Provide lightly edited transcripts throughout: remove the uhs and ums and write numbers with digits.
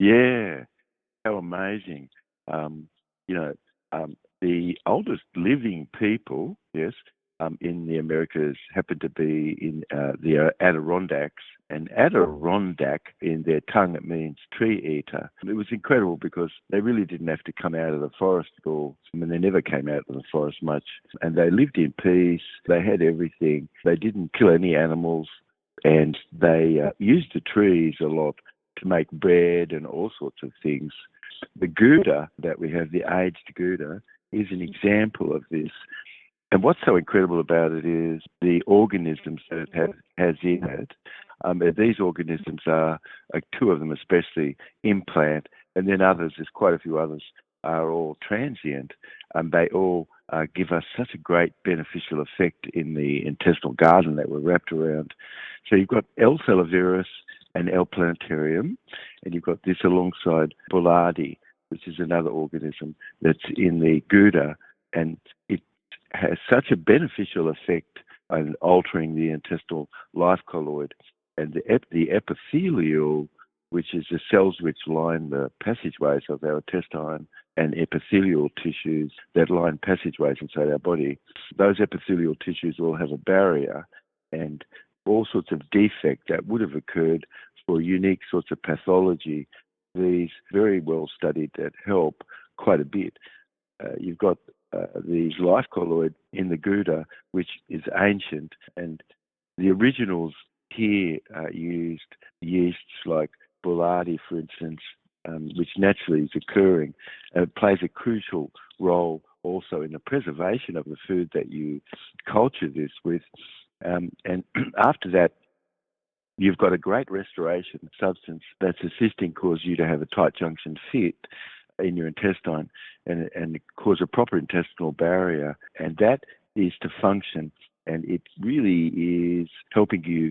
Yeah, how amazing. Um, you know, the oldest living people, yes, in the Americas happen to be in the Adirondacks. And Adirondack, in their tongue, it means tree eater. It was incredible because they really didn't have to come out of the forest at all. I mean, they never came out of the forest much. And they lived in peace. They had everything. They didn't kill any animals. And they used the trees a lot to make bread and all sorts of things. The Gouda that we have, the aged Gouda, is an example of this. And what's so incredible about it is the organisms that it has in it. These organisms are, two of them especially, implant, and then others, there's quite a few others, are all transient. They all give us such a great beneficial effect in the intestinal garden that we're wrapped around. So you've got L. salivarius and L. planetarium, and you've got this alongside Boulardii, which is another organism that's in the Gouda, and it has such a beneficial effect on altering the intestinal life colloid. And the epithelial, which is the cells which line the passageways of our intestine, and epithelial tissues that line passageways inside our body, those epithelial tissues all have a barrier, and all sorts of defect that would have occurred for unique sorts of pathology, these very well studied that help quite a bit. You've got these life colloid in the Gouda, which is ancient, and the originals here used yeasts like Boulardii, for instance, which naturally is occurring, and it plays a crucial role also in the preservation of the food that you culture this with. And after that, you've got a great restoration substance that's assisting cause you to have a tight junction fit in your intestine and cause a proper intestinal barrier. And that is to function. And it really is helping you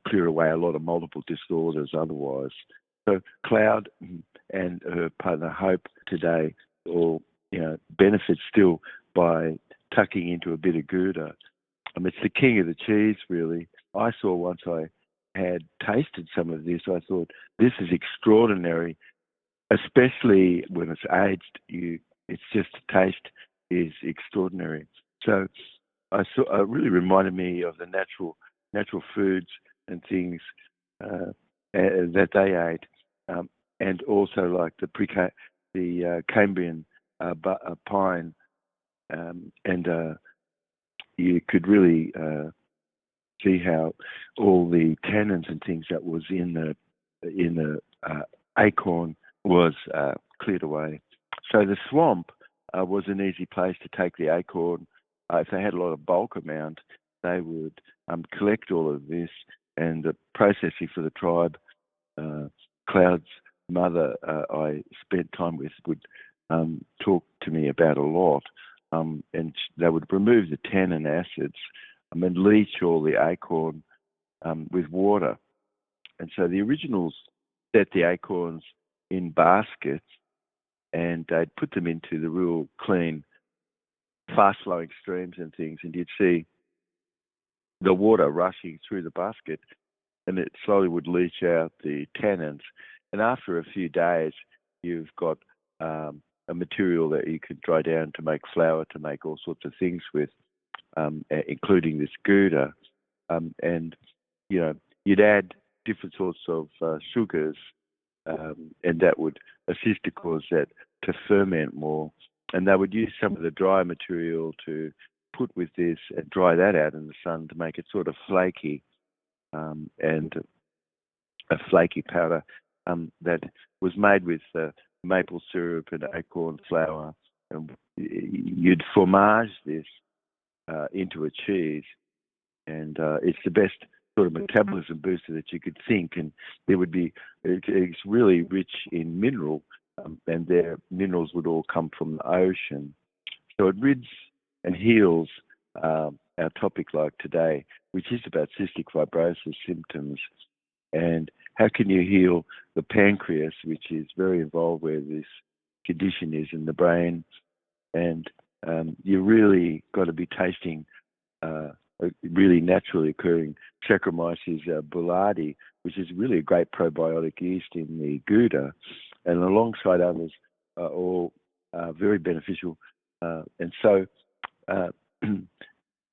clear away a lot of multiple disorders otherwise. So Cloud and her partner Hope today all benefit still by tucking into a bit of Gouda. It's the king of the cheese, really. I saw once I had tasted some of this, I thought, this is extraordinary, especially when it's aged. It's just the taste is extraordinary. So it really reminded me of the natural foods and things that they ate, and also like the Cambrian pine, and you could really see how all the tannins and things that was in the acorn was cleared away. So the swamp was an easy place to take the acorn. If they had a lot of bulk amount, they would collect all of this, and the processing for the tribe, Cloud's mother, I spent time with, would talk to me about a lot, and they would remove the tannin acids and leach all the acorn with water. And so the originals set the acorns in baskets, and they'd put them into the real clean, fast-flowing streams and things, and you'd see the water rushing through the basket, and it slowly would leach out the tannins. And after a few days, you've got a material that you could dry down to make flour, to make all sorts of things with, including this Gouda. And, you'd add different sorts of sugars, and that would assist to cause that to ferment more. And they would use some of the dry material to put with this and dry that out in the sun to make it sort of flaky, and a flaky powder that was made with maple syrup and acorn flour. And you'd fromage this into a cheese, and it's the best sort of metabolism booster that you could think. And it's really rich in mineral, and their minerals would all come from the ocean. So it rids and heals our topic like today, which is about cystic fibrosis symptoms, and how can you heal the pancreas, which is very involved where this condition is in the brain. And you really got to be tasting a really naturally occurring Saccharomyces boulardii, which is really a great probiotic yeast in the Gouda. and alongside others are all very beneficial. And so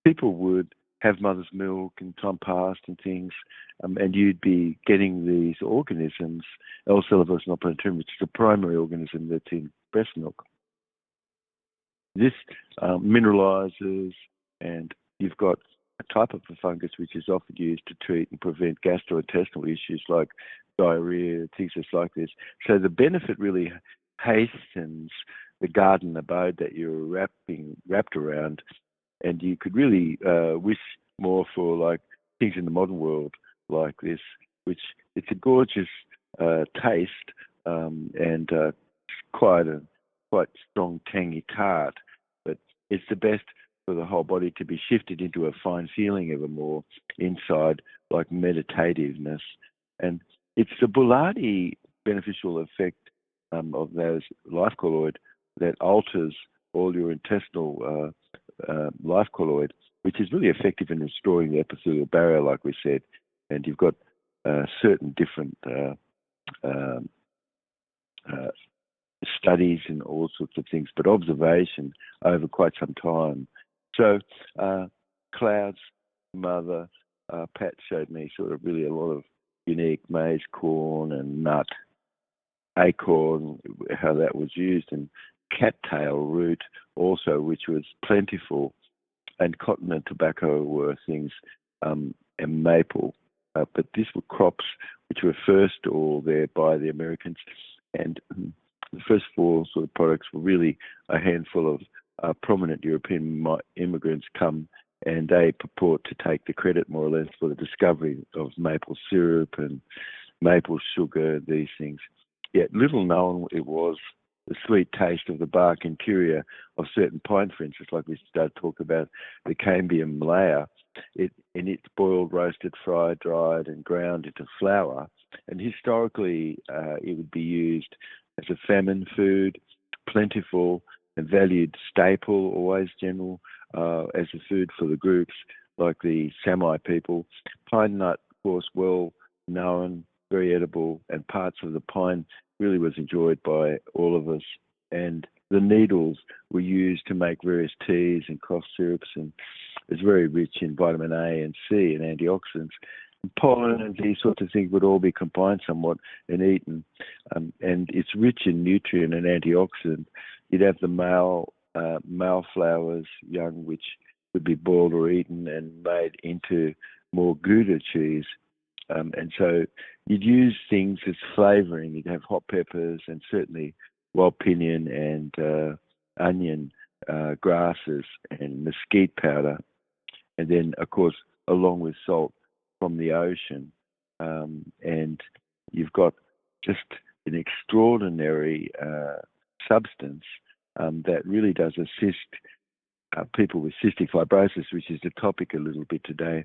people would have mother's milk in time past and things, and you'd be getting these organisms, L. cellulose and operantrum, which is the primary organism that's in breast milk. This mineralizes, and you've got a type of a fungus which is often used to treat and prevent gastrointestinal issues like diarrhea, things just like this. So the benefit really hastens the garden abode that you're wrapped around, and you could really wish more for like things in the modern world like this, which it's a gorgeous taste and quite strong tangy tart, but it's the best for the whole body to be shifted into a fine feeling ever more inside, like meditativeness. And it's the Boulardi beneficial effect of those life colloid that alters all your intestinal life colloid, which is really effective in destroying the epithelial barrier, like we said. And you've got certain different studies and all sorts of things, but observation over quite some time. So Cloud's mother, Pat, showed me sort of really a lot of unique maize, corn and nut, acorn, how that was used, and cattail root also, which was plentiful, and cotton and tobacco were things, and maple. But these were crops which were first all there by the Americans, and the first four sort of products were really a handful of prominent European immigrants come, and they purport to take the credit more or less for the discovery of maple syrup and maple sugar, these things. Yet little known it was the sweet taste of the bark interior of certain pine, for instance, like we started to talk about the cambium layer. It's boiled, roasted, fried, dried, and ground into flour. And historically, it would be used as a famine food, plentiful and valued staple, always general, as a food for the groups like the Sami people. Pine nut, of course, well known, very edible, and parts of the pine really was enjoyed by all of us. And the needles were used to make various teas and cough syrups, and it's very rich in vitamin A and C and antioxidants. And pollen and these sorts of things would all be combined somewhat and eaten. And it's rich in nutrient and antioxidant. You'd have the male flowers, young, which would be boiled or eaten and made into more Gouda cheese. And so you'd use things as flavouring. You'd have hot peppers and certainly wild pinion and onion grasses and mesquite powder. And then, of course, along with salt from the ocean. And you've got just an extraordinary substance that really does assist people with cystic fibrosis, which is the topic a little bit today.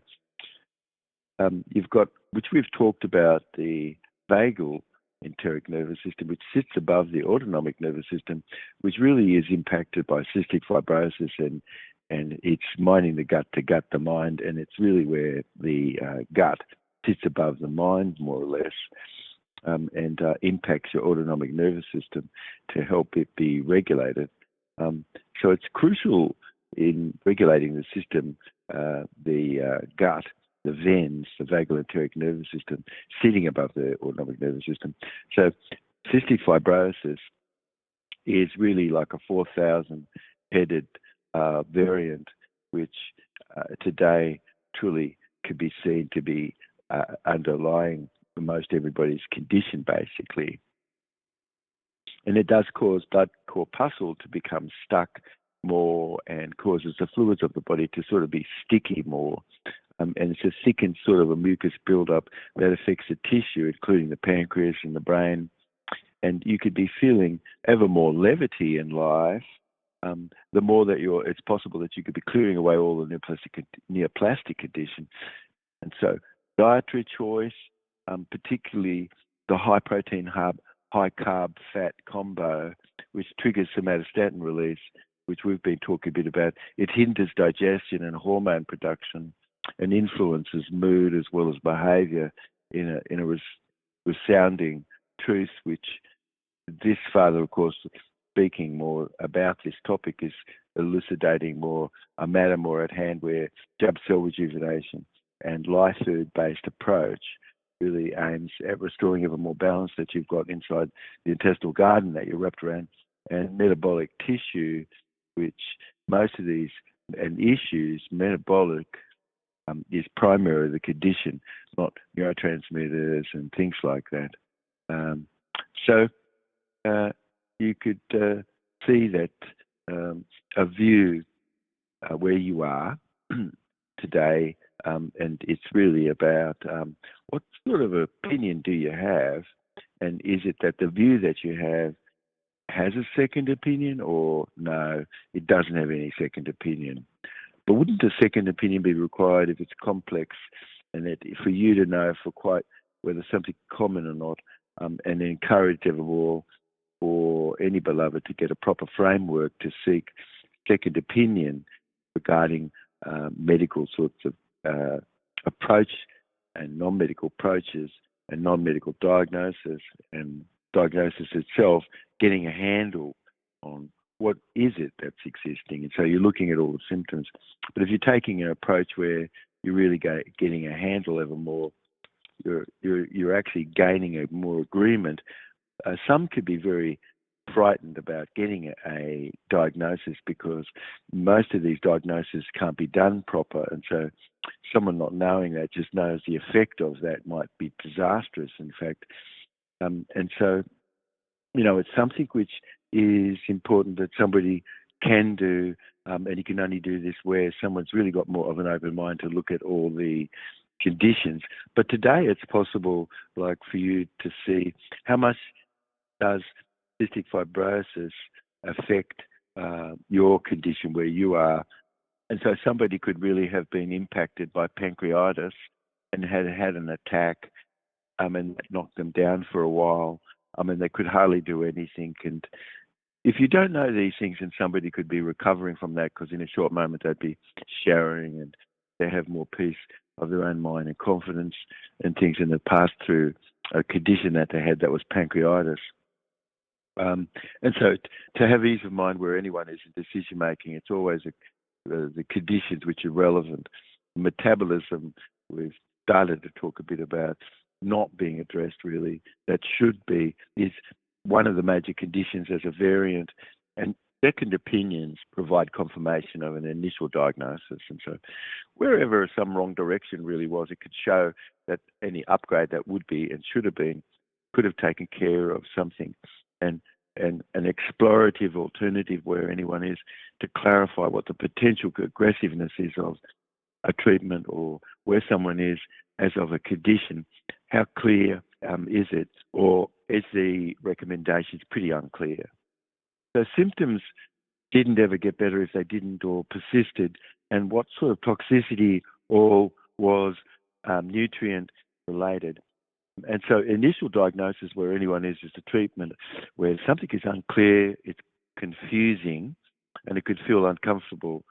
You've got, which we've talked about, the vagal enteric nervous system, which sits above the autonomic nervous system, which really is impacted by cystic fibrosis, and it's mining the gut to gut the mind, and it's really where the gut sits above the mind, more or less, and impacts your autonomic nervous system to help it be regulated. So it's crucial in regulating the system, the gut, the veins, the vagal enteric nervous system, sitting above the autonomic nervous system. So cystic fibrosis is really like a 4,000-headed variant, which today truly could be seen to be underlying most everybody's condition, basically. And it does cause blood corpuscle to become stuck more and causes the fluids of the body to sort of be sticky more. And it's a thickened sort of a mucus buildup that affects the tissue, including the pancreas and the brain. And you could be feeling ever more levity in life, the more that it's possible that you could be clearing away all the neoplastic condition. And so dietary choice, particularly the high protein, high carb, fat combo, which triggers somatostatin release, which we've been talking a bit about. It hinders digestion and hormone production and influences mood as well as behavior in a resounding truth, which this father, of course, speaking more about this topic, is elucidating more a matter more at hand where Jubb cell rejuvenation and life food-based approach really aims at restoring ever more balance that you've got inside the intestinal garden that you're wrapped around, and metabolic tissue, which most of these and issues, metabolic is primarily the condition, not neurotransmitters and things like that. So you could see that a view where you are today, and it's really about what sort of opinion do you have, and is it that the view that you have has a second opinion, or no, it doesn't have any second opinion? But wouldn't a second opinion be required if it's complex, and that for you to know for quite whether something's common or not, and encourage evermore for any beloved to get a proper framework to seek second opinion regarding medical sorts of approach and non-medical approaches and non-medical diagnosis and diagnosis itself, getting a handle on what is it that's existing. And so you're looking at all the symptoms. But if you're taking an approach where you're really getting a handle ever more, you're actually gaining a more agreement. Some could be very frightened about getting a diagnosis because most of these diagnoses can't be done proper, and so someone not knowing that just knows the effect of that might be disastrous, in fact. And so, it's something which is important that somebody can do, and you can only do this where someone's really got more of an open mind to look at all the conditions. But today it's possible, like for you to see how much does cystic fibrosis affect your condition where you are. And so somebody could really have been impacted by pancreatitis and had an attack, and knocked them down for a while. They could hardly do anything. And if you don't know these things, and somebody could be recovering from that because in a short moment they'd be showering and they have more peace of their own mind and confidence and things, and they passed through a condition that they had that was pancreatitis. And so to have ease of mind where anyone is in decision making, it's always the conditions which are relevant. Metabolism, we've started to talk a bit about not being addressed really, that should be, is one of the major conditions as a variant. And second opinions provide confirmation of an initial diagnosis. And so wherever some wrong direction really was, it could show that any upgrade that would be and should have been could have taken care of something. And an explorative alternative where anyone is to clarify what the potential aggressiveness is of a treatment or where someone is as of a condition. How clear is it, or is the recommendations pretty unclear? So symptoms didn't ever get better if they didn't or persisted, and what sort of toxicity all was nutrient related. And so initial diagnosis where anyone is the treatment, where something is unclear, it's confusing, and it could feel uncomfortable.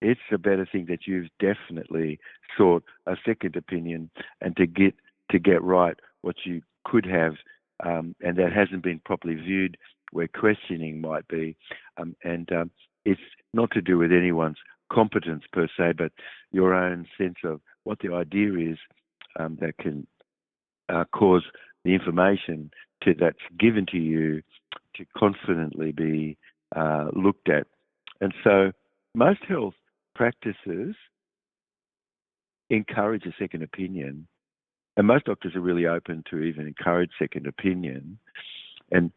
It's a better thing that you've definitely sought a second opinion and to get right what you could have, and that hasn't been properly viewed where questioning might be. It's not to do with anyone's competence per se, but your own sense of what the idea is that can cause the information that's given to you to confidently be looked at. And so most health practices encourage a second opinion, and most doctors are really open to even encourage second opinion. And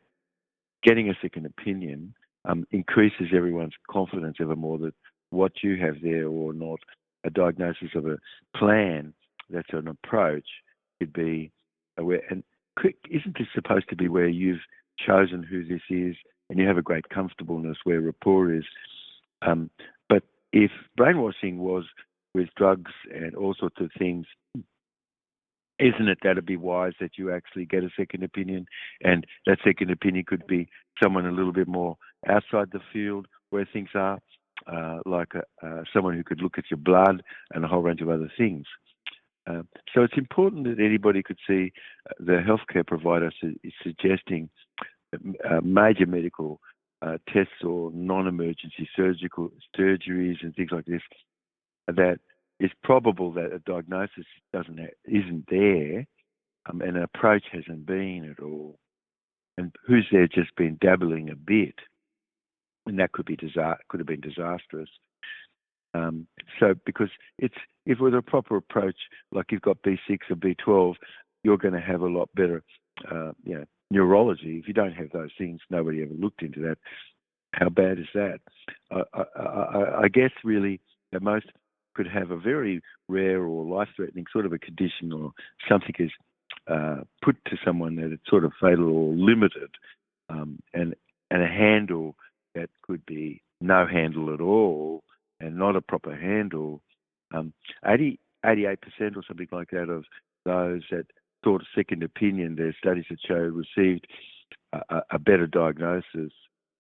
getting a second opinion increases everyone's confidence ever more that what you have there or not, a diagnosis of a plan that's an approach, could be aware. And isn't this supposed to be where you've chosen who this is and you have a great comfortableness where rapport is? But if brainwashing was with drugs and all sorts of things, isn't it that'd be wise that you actually get a second opinion, and that second opinion could be someone a little bit more outside the field where things are, like someone who could look at your blood and a whole range of other things. So it's important that anybody could see the healthcare provider is suggesting major medical tests or non-emergency surgeries and things like this, that it's probable that a diagnosis isn't there, and an approach hasn't been at all. And who's there just been dabbling a bit, and that could have been disastrous. So because if with a proper approach, like you've got B6 or B12, you're going to have a lot better, neurology. If you don't have those things, nobody ever looked into that. How bad is that? I guess really that most could have a very rare or life-threatening sort of a condition, or something is put to someone that it's sort of fatal or limited, and a handle that could be no handle at all and not a proper handle. 88% or something like that of those that sought a second opinion, their studies that show received a better diagnosis,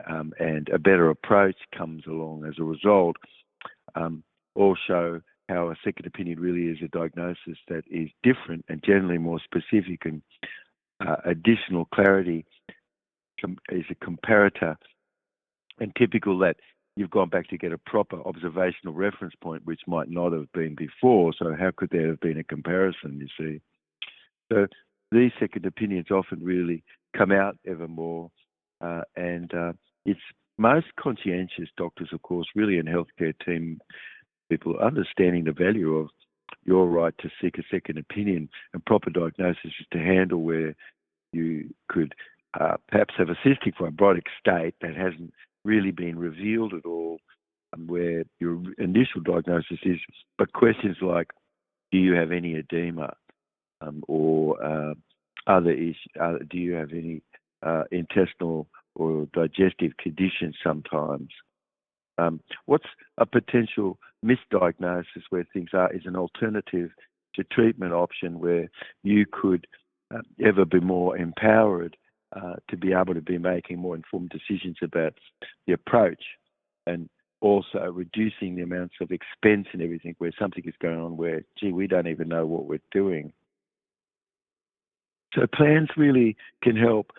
and a better approach comes along as a result. All show how a second opinion really is a diagnosis that is different and generally more specific, and additional clarity is a comparator, and typical that you've gone back to get a proper observational reference point, which might not have been before. So how could there have been a comparison, you see? So these second opinions often really come out ever more, and it's most conscientious doctors, of course, really, and healthcare team people understanding the value of your right to seek a second opinion and proper diagnosis to handle where you could perhaps have a cystic fibrotic state that hasn't really been revealed at all, where your initial diagnosis is, but questions like, do you have any edema, or other issues? Do you have any intestinal or digestive conditions sometimes? What's a potential misdiagnosis where things are is an alternative to treatment option where you could ever be more empowered to be able to be making more informed decisions about the approach, and also reducing the amounts of expense and everything where something is going on where, gee, we don't even know what we're doing. So plans really can help,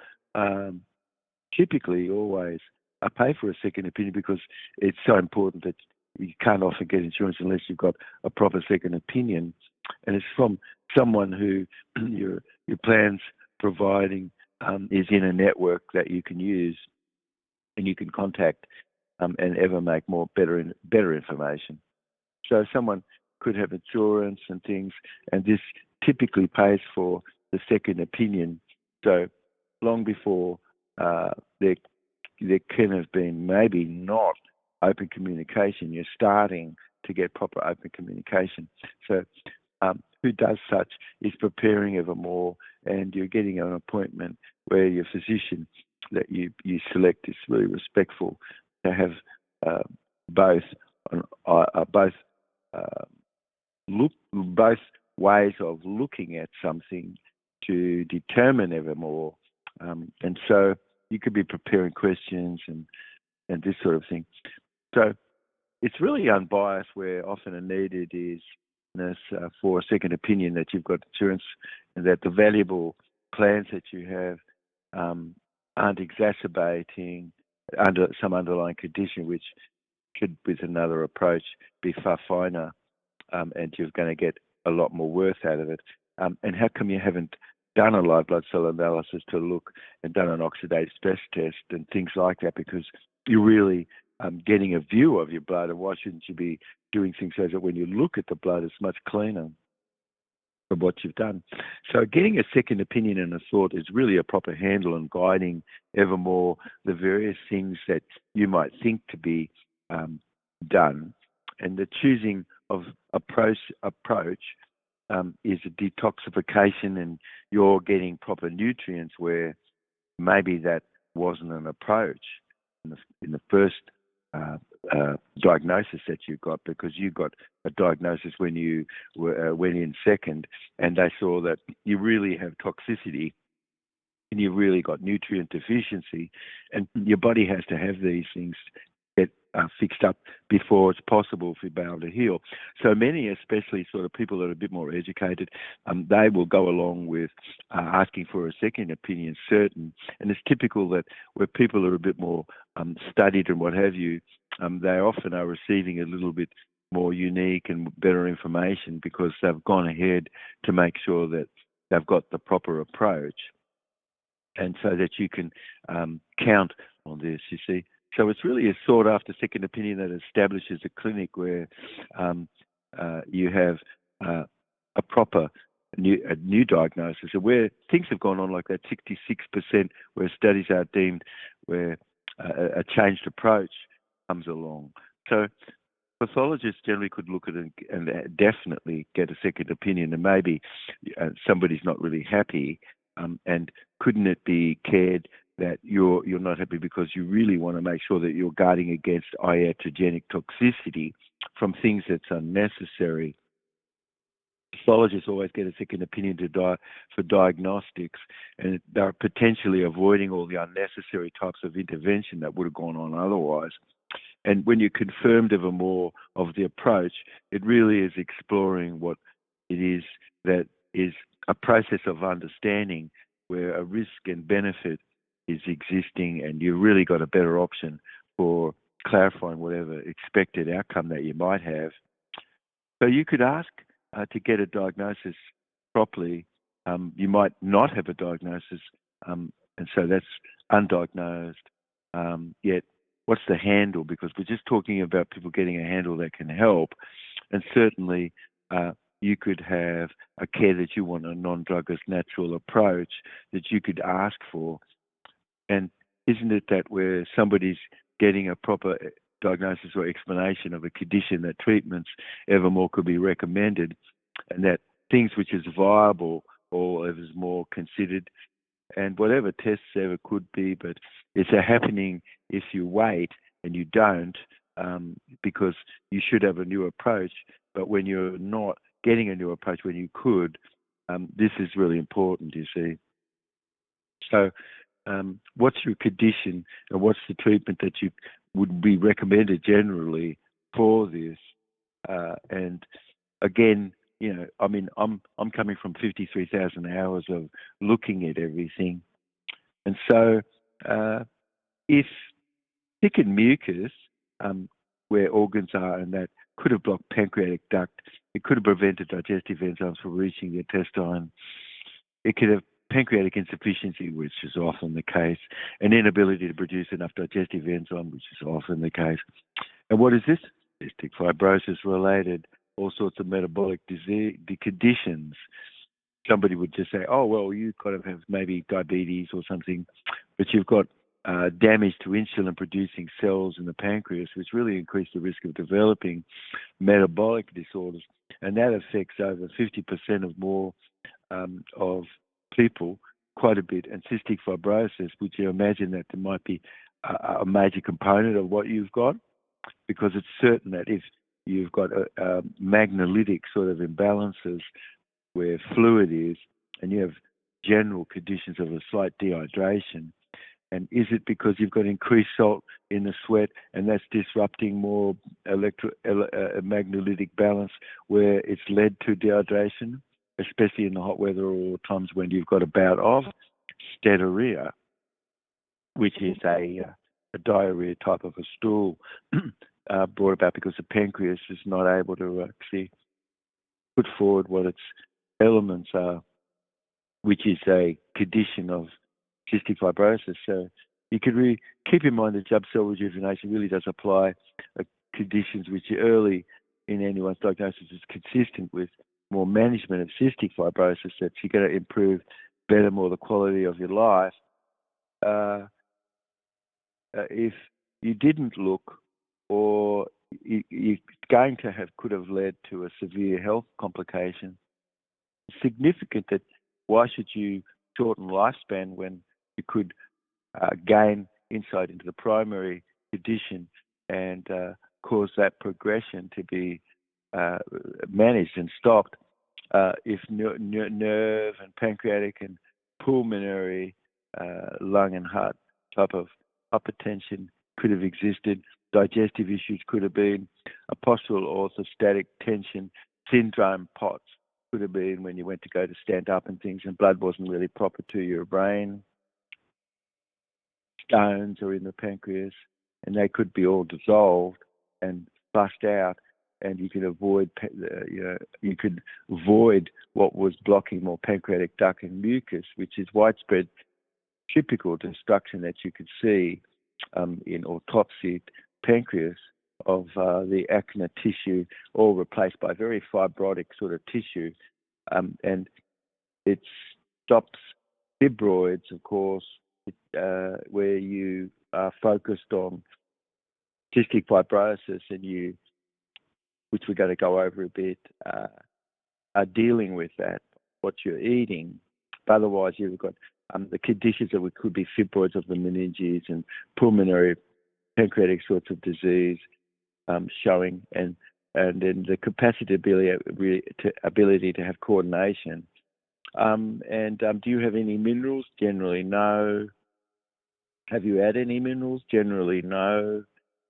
typically always pay for a second opinion, because it's so important that you can't often get insurance unless you've got a proper second opinion. And it's from someone who your plan's providing is in a network that you can use and you can contact, and ever make better information. So someone could have insurance and things, and this typically pays for the second opinion. So long before there can have been maybe not open communication, you're starting to get proper open communication. So who does such is preparing ever more, and you're getting an appointment where your physician that you select is really respectful to have both ways of looking at something to determine ever more, and so you could be preparing questions and this sort of thing. So it's really unbiased, where often a needed is for a second opinion that you've got insurance, and that the valuable plans that you have aren't exacerbating under some underlying condition, which could, with another approach, be far finer, and you're going to get a lot more worth out of it. And how come you haven't done a live blood cell analysis to look and done an oxidative stress test and things like that? Because you're really getting a view of your blood, and why shouldn't you be doing things so that when you look at the blood, it's much cleaner from what you've done? So getting a second opinion and a thought is really a proper handle and guiding ever more the various things that you might think to be done, and the choosing of approach is a detoxification, and you're getting proper nutrients where maybe that wasn't an approach in the first diagnosis that you got, because you got a diagnosis when you went in second, and they saw that you really have toxicity and you really got nutrient deficiency, and your body has to have these things, get fixed up before it's possible for you to be able to heal. So many, especially sort of people that are a bit more educated, they will go along with asking for a second opinion, certain. And it's typical that where people are a bit more studied and what have you, they often are receiving a little bit more unique and better information because they've gone ahead to make sure that they've got the proper approach, and so that you can count on this, you see. So it's really a sought-after second opinion that establishes a clinic where you have a proper new diagnosis, and where things have gone on like that, 66% where studies are deemed where a changed approach comes along. So pathologists generally could look at it and definitely get a second opinion, and maybe somebody's not really happy, and couldn't it be cared that you're not happy because you really want to make sure that you're guarding against iatrogenic toxicity from things that's unnecessary. Pathologists always get a second opinion for diagnostics, and they're potentially avoiding all the unnecessary types of intervention that would have gone on otherwise. And when you're confirmed of more of the approach, it really is exploring what it is that is a process of understanding where a risk and benefit is existing, and you've really got a better option for clarifying whatever expected outcome that you might have. So you could ask to get a diagnosis properly. You might not have a diagnosis, and so that's undiagnosed. Yet, what's the handle? Because we're just talking about people getting a handle that can help, and certainly you could have a care that you want, a non-druggist natural approach that you could ask for. And isn't it that where somebody's getting a proper diagnosis or explanation of a condition, that treatments evermore could be recommended, and that things which is viable or is more considered, and whatever tests ever could be, but it's a happening if you wait and you don't, because you should have a new approach, but when you're not getting a new approach when you could, this is really important, you see. So what's your condition, and what's the treatment that you would be recommended generally for this? And again, I mean, I'm coming from 53,000 hours of looking at everything, and so if thickened mucus, where organs are, and that could have blocked pancreatic duct, it could have prevented digestive enzymes from reaching the intestine. It could have pancreatic insufficiency, which is often the case, an inability to produce enough digestive enzyme, which is often the case. And what is this? Cystic fibrosis related, all sorts of metabolic disease, the conditions. Somebody would just say, oh, well, you kind of have maybe diabetes or something, but you've got damage to insulin-producing cells in the pancreas, which really increase the risk of developing metabolic disorders. And that affects over 50% of more of people, quite a bit. And cystic fibrosis, would you imagine that there might be a major component of what you've got? Because it's certain that if you've got a magnolytic sort of imbalances where fluid is, and you have general conditions of a slight dehydration, and is it because you've got increased salt in the sweat, and that's disrupting more magnolytic balance, where it's led to dehydration, especially in the hot weather or times when you've got a bout of steatorrhea, which is a diarrhea type of a stool brought about because the pancreas is not able to actually put forward what its elements are, which is a condition of cystic fibrosis. So you could really keep in mind that Jubb cell rejuvenation really does apply conditions which early in anyone's diagnosis is consistent with more management of cystic fibrosis, that you're going to improve better, more the quality of your life. If you didn't look, or you're going to could have led to a severe health complication, it's significant that why should you shorten lifespan when you could gain insight into the primary condition and cause that progression to be managed and stopped if nerve and pancreatic and pulmonary, lung and heart type of hypertension could have existed, digestive issues could have been. A postural orthostatic tension syndrome, POTS, could have been when you went to go to stand up and things, and blood wasn't really proper to your brain. Stones are in the pancreas, and they could be all dissolved and flushed out, and you could avoid, you could avoid what was blocking more pancreatic duct and mucus, which is widespread typical destruction that you could see in autopsied pancreas of the actin tissue, all replaced by very fibrotic sort of tissue, and it stops fibroids, of course, where you are focused on cystic fibrosis, and which we're going to go over a bit, are dealing with that, what you're eating. But otherwise, you've got the conditions that could be fibroids of the meninges and pulmonary pancreatic sorts of disease showing, and then the capacity ability to have coordination. Do you have any minerals? Generally, no. Have you had any minerals? Generally, no.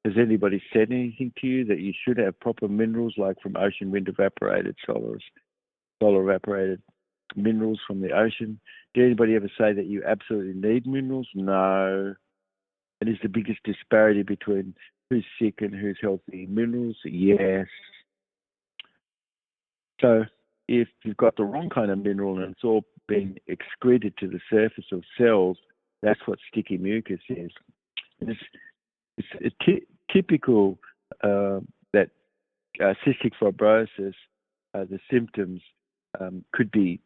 Has anybody said anything to you that you should have proper minerals, like from ocean wind evaporated solar evaporated minerals from the ocean? Did anybody ever say that you absolutely need minerals? No. And is the biggest disparity between who's sick and who's healthy minerals? Yes. So if you've got the wrong kind of mineral and it's all being excreted to the surface of cells, that's what sticky mucus is. And it's typical that cystic fibrosis, the symptoms could be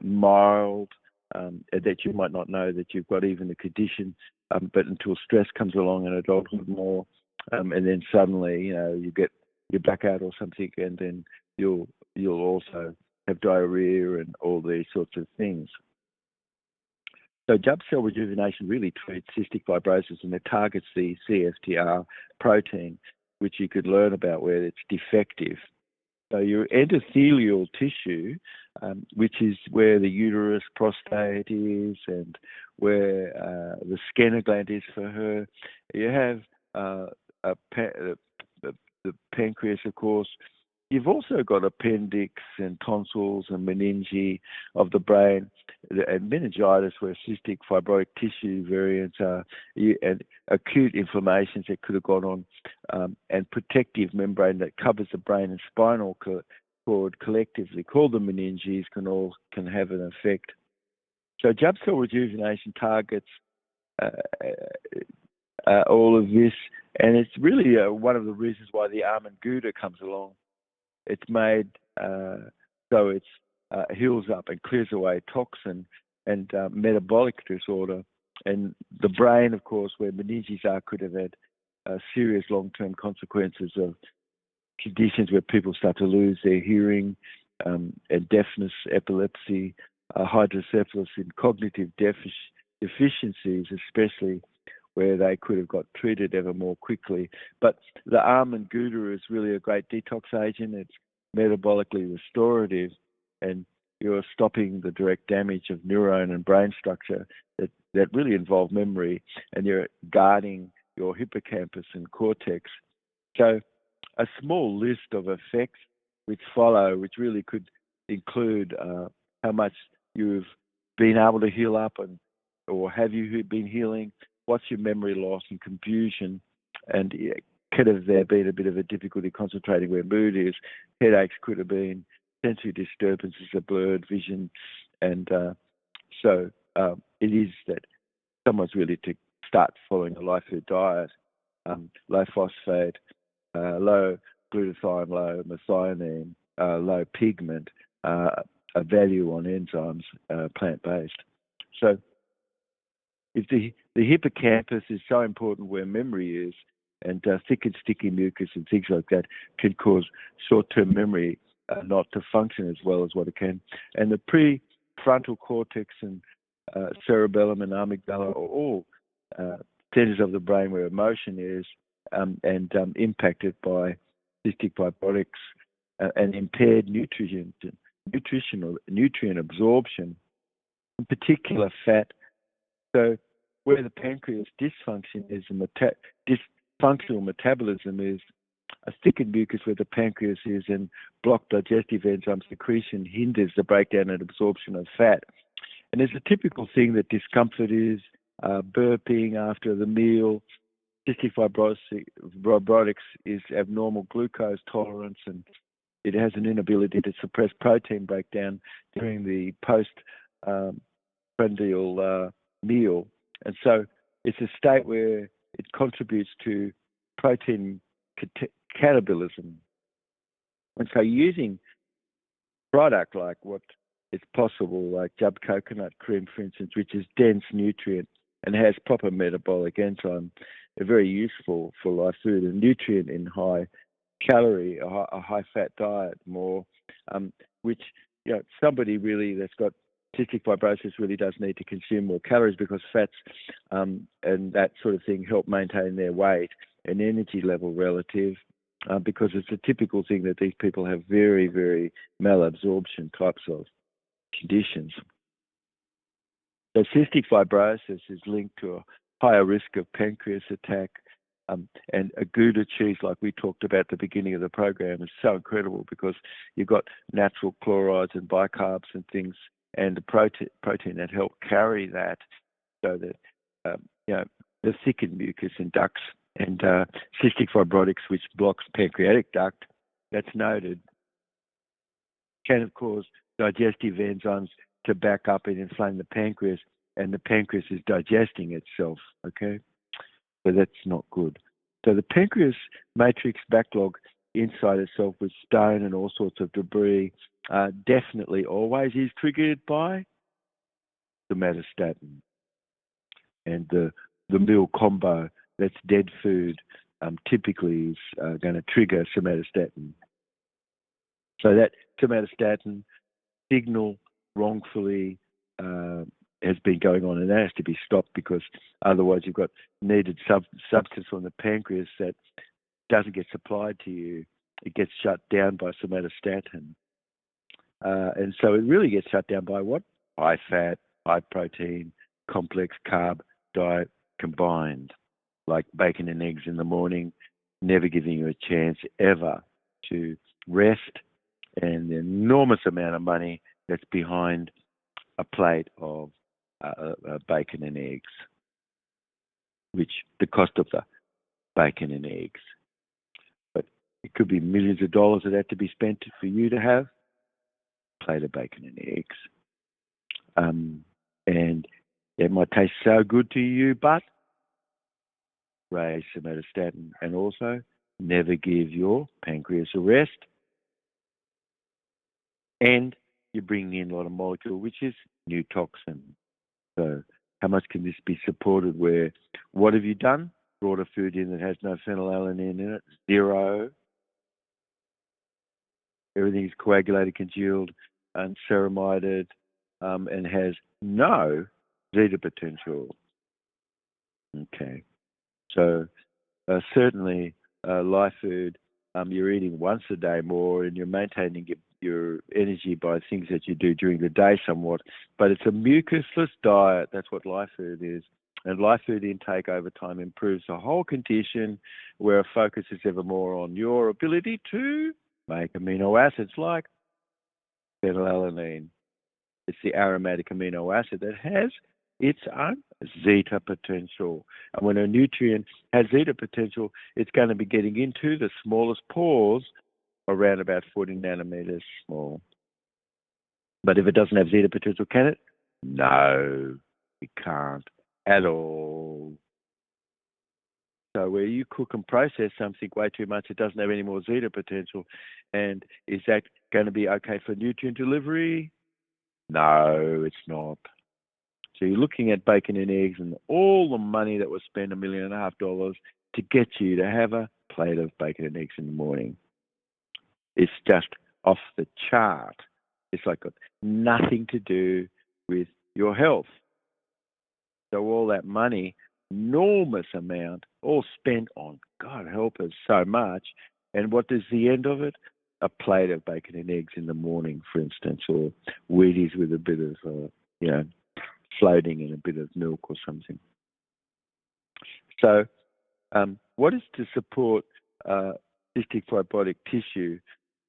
mild, that you might not know that you've got even the condition, but until stress comes along in adulthood more, and then suddenly, you get your back out or something, and then you'll also have diarrhea and all these sorts of things. So Jubb cell rejuvenation really treats cystic fibrosis, and it targets the CFTR protein, which you could learn about where it's defective. So your endothelial tissue, which is where the uterus, prostate is, and where the Skinner gland is for her. You have the pancreas, of course. You've also got appendix and tonsils and meninges of the brain, and meningitis, where cystic fibrotic tissue variants are, and acute inflammations that could have gone on, and protective membrane that covers the brain and spinal cord collectively, called the meninges, can have an effect. So Jubb cell rejuvenation targets all of this, and it's really one of the reasons why the almond gouda comes along. It's made so it heals up and clears away toxin and metabolic disorder. And the brain, of course, where meninges are, could have had serious long-term consequences of conditions where people start to lose their hearing, and deafness, epilepsy, hydrocephalus, and cognitive deficiencies, especially where they could have got treated ever more quickly. But the almond gouda is really a great detox agent. It's metabolically restorative, and you're stopping the direct damage of neurone and brain structure that really involve memory, and you're guarding your hippocampus and cortex. So a small list of effects which follow, which really could include how much you've been able to heal up, or have you been healing, what's your memory loss and confusion, and could have there been a bit of a difficulty concentrating where mood is, headaches could have been, sensory disturbances, a blurred vision, and so it is that someone's really to start following a life food diet, low phosphate, low glutathione, low methionine, low pigment, a value on enzymes, plant-based. So if the hippocampus is so important where memory is, and thick and sticky mucus and things like that can cause short-term memory not to function as well as what it can. And the prefrontal cortex and cerebellum and amygdala are all centers of the brain where emotion is, and impacted by cystic fibrotics and impaired nutrient absorption, in particular fat. So where the pancreas dysfunction is functional metabolism is a thickened mucus where the pancreas is, and blocked digestive enzyme secretion hinders the breakdown and absorption of fat. And there's a typical thing that discomfort is burping after the meal. Cystic fibrosis is abnormal glucose tolerance, and it has an inability to suppress protein breakdown during the post-prandial meal. And so it's a state where it contributes to protein catabolism. And so using product like what is possible, like Jubb coconut cream, for instance, which is dense nutrient and has proper metabolic enzyme, are very useful for live food and nutrient in high calorie, a high fat diet more, which, somebody really that's got cystic fibrosis really does need to consume more calories, because fats and that sort of thing help maintain their weight and energy level relative, because it's a typical thing that these people have very, very malabsorption types of conditions. So cystic fibrosis is linked to a higher risk of pancreas attack, and a Gouda cheese, like we talked about at the beginning of the program, is so incredible because you've got natural chlorides and bicarbs and things, and the protein that help carry that, so that the thickened mucus in ducts and cystic fibrotics, which blocks pancreatic duct, that's noted, can cause digestive enzymes to back up and inflame the pancreas, and the pancreas is digesting itself, okay? So that's not good. So the pancreas matrix backlog inside itself with stone and all sorts of debris definitely always is triggered by the somatostatin. And the meal combo, that's dead food, typically is going to trigger somatostatin. So that somatostatin signal wrongfully has been going on, and that has to be stopped, because otherwise you've got needed substance from the pancreas that doesn't get supplied to you. It gets shut down by somatostatin. And so it really gets shut down by what? High fat, high protein, complex carb diet combined, like bacon and eggs in the morning, never giving you a chance ever to rest, and the enormous amount of money that's behind a plate of bacon and eggs, which the cost of the bacon and eggs. But it could be millions of dollars that had to be spent for you to have a plate of bacon and eggs. And it might taste so good to you, but raise somatostatin, and also never give your pancreas a rest. And you're bringing in a lot of molecule, which is new toxin. So how much can this be supported? Where, what have you done? Brought a food in that has no phenylalanine in it, zero. Everything is coagulated, congealed, and ceramided, and has no zeta potential. Okay. So certainly live food, you're eating once a day more, and you're maintaining your energy by things that you do during the day somewhat, but it's a mucusless diet. That's what live food is. And live food intake over time improves the whole condition, where a focus is ever more on your ability to make amino acids like phenylalanine. It's the aromatic amino acid that has its own zeta potential. And when a nutrient has zeta potential, it's going to be getting into the smallest pores, around about 40 nanometers small. But if it doesn't have zeta potential, can it? No, it can't at all. So where you cook and process something way too much, it doesn't have any more zeta potential. And is that going to be okay for nutrient delivery? No, it's not. So you're looking at bacon and eggs and all the money that was spent, $1.5 million, to get you to have a plate of bacon and eggs in the morning. It's just off the chart. It's like got nothing to do with your health. So all that money, enormous amount, all spent on, God help us, so much. And what is the end of it? A plate of bacon and eggs in the morning, for instance, or Wheaties with a bit of, floating in a bit of milk or something. So What is to support cystic fibrotic tissue,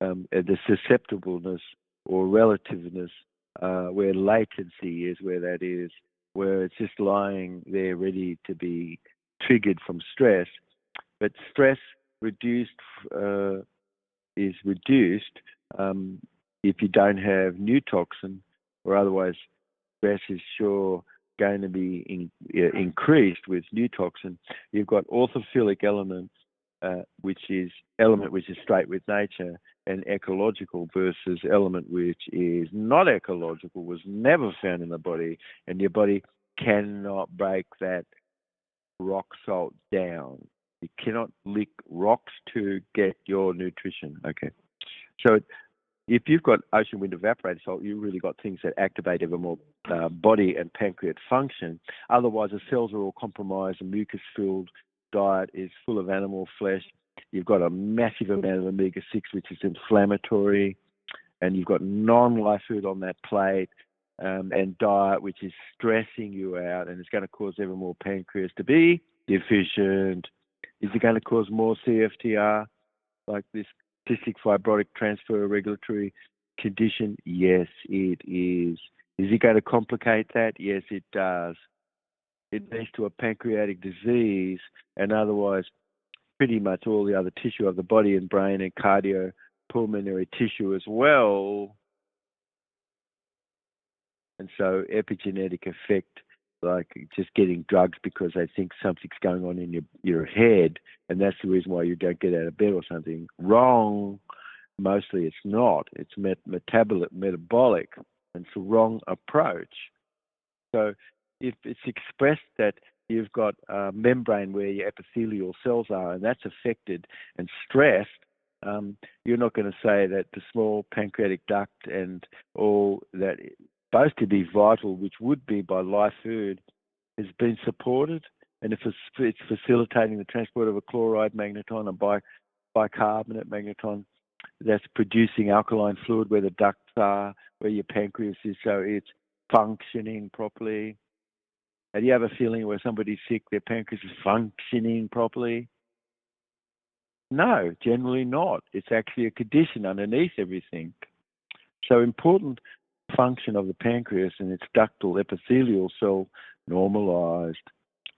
the susceptibleness or relativeness, where latency is, where that is, where it's just lying there ready to be triggered from stress. But stress reduced is reduced if you don't have new toxin, or otherwise stress is sure going to be increased with new toxin. You've got orthophilic element, which is straight with nature, and ecological versus element which is not ecological, was never found in the body, and your body cannot break that rock salt down. You cannot lick rocks to get your nutrition. Okay, so if you've got ocean wind evaporated salt, you've really got things that activate ever more body and pancreatic function. Otherwise, the cells are all compromised. A mucus-filled diet is full of animal flesh. You've got a massive amount of omega-6, which is inflammatory, and you've got non-life food on that plate, and diet, which is stressing you out, and it's going to cause ever more pancreas to be deficient. Is it going to cause more CFTR, like this cystic fibrotic transfer regulatory condition? Yes, it is. Is it going to complicate that? Yes, it does. It leads to a pancreatic disease, and otherwise pretty much all the other tissue of the body and brain and cardiopulmonary tissue as well. And so epigenetic effect, like just getting drugs because they think something's going on in your head, and that's the reason why you don't get out of bed or something. Wrong. Mostly it's not. It's metabolic, and it's the wrong approach. So if it's expressed that you've got a membrane where your epithelial cells are, and that's affected and stressed, you're not going to say that the small pancreatic duct and all that is supposed to be vital, which would be by live food, has been supported. And if it's facilitating the transport of a chloride magneton, a bicarbonate magneton, that's producing alkaline fluid where the ducts are, where your pancreas is, so it's functioning properly. And do you have a feeling where somebody's sick, their pancreas is functioning properly? No, generally not. It's actually a condition underneath everything. So important function of the pancreas and its ductal epithelial cell normalized.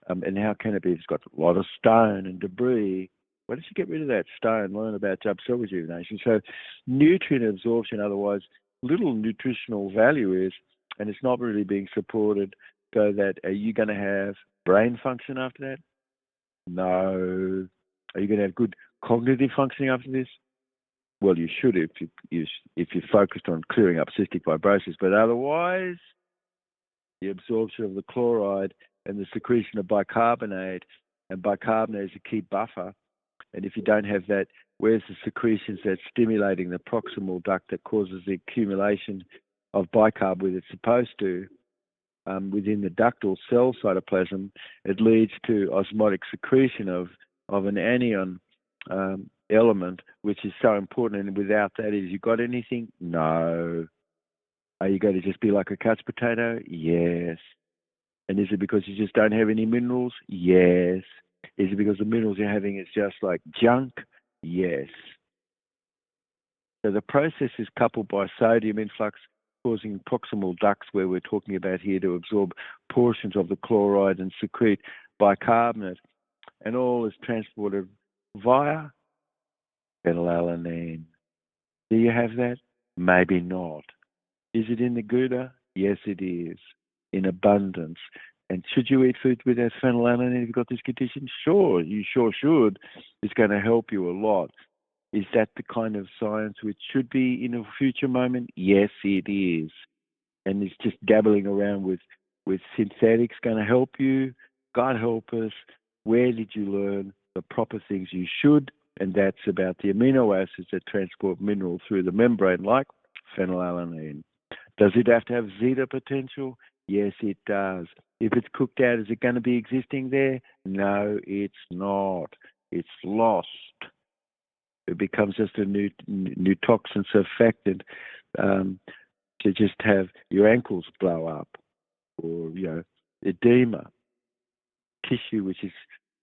And how can it be? It's got a lot of stone and debris. Why don't you get rid of that stone? Learn about Jubb cell rejuvenation. So nutrient absorption, otherwise little nutritional value is, and it's not really being supported, so that are you going to have brain function after that? No. Are you going to have good cognitive functioning after this? Well, you should if you're focused on clearing up cystic fibrosis, but otherwise, the absorption of the chloride and the secretion of bicarbonate, and bicarbonate is a key buffer. And if you don't have that, where's the secretions that's stimulating the proximal duct that causes the accumulation of bicarb where it's supposed to within the ductal cell cytoplasm? It leads to osmotic secretion of an anion element, which is so important. And without that, is you got anything? No. Are you going to just be like a couch potato? Yes. And is it because you just don't have any minerals? Yes. Is it because the minerals you're having is just like junk? Yes. So the process is coupled by sodium influx causing proximal ducts, where we're talking about here, to absorb portions of the chloride and secrete bicarbonate, and all is transported via phenylalanine. Do you have that? Maybe not. Is it in the Gouda? Yes, it is, in abundance. And should you eat foods with phenylalanine if you've got this condition? Sure, you sure should. It's going to help you a lot. Is that the kind of science which should be in a future moment? Yes, it is. And it's just dabbling around with synthetics going to help you? God help us. Where did you learn the proper things you should? And that's about the amino acids that transport mineral through the membrane, like phenylalanine. Does it have to have zeta potential? Yes, it does. If it's cooked out, is it going to be existing there? No, it's not. It's lost. It becomes just a new toxin surfactant to just have your ankles blow up, or edema, tissue which is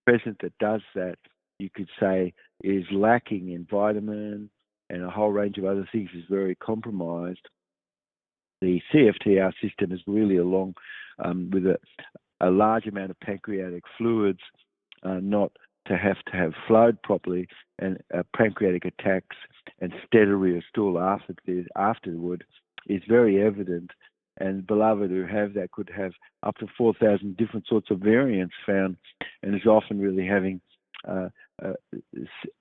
present that does that, you could say, is lacking in vitamin and a whole range of other things, is very compromised. The CFTR system is really along with a large amount of pancreatic fluids, not to have flowed properly, and pancreatic attacks and steatorrhea stool afterward is very evident. And beloved who have that could have up to 4,000 different sorts of variants found, and is often really having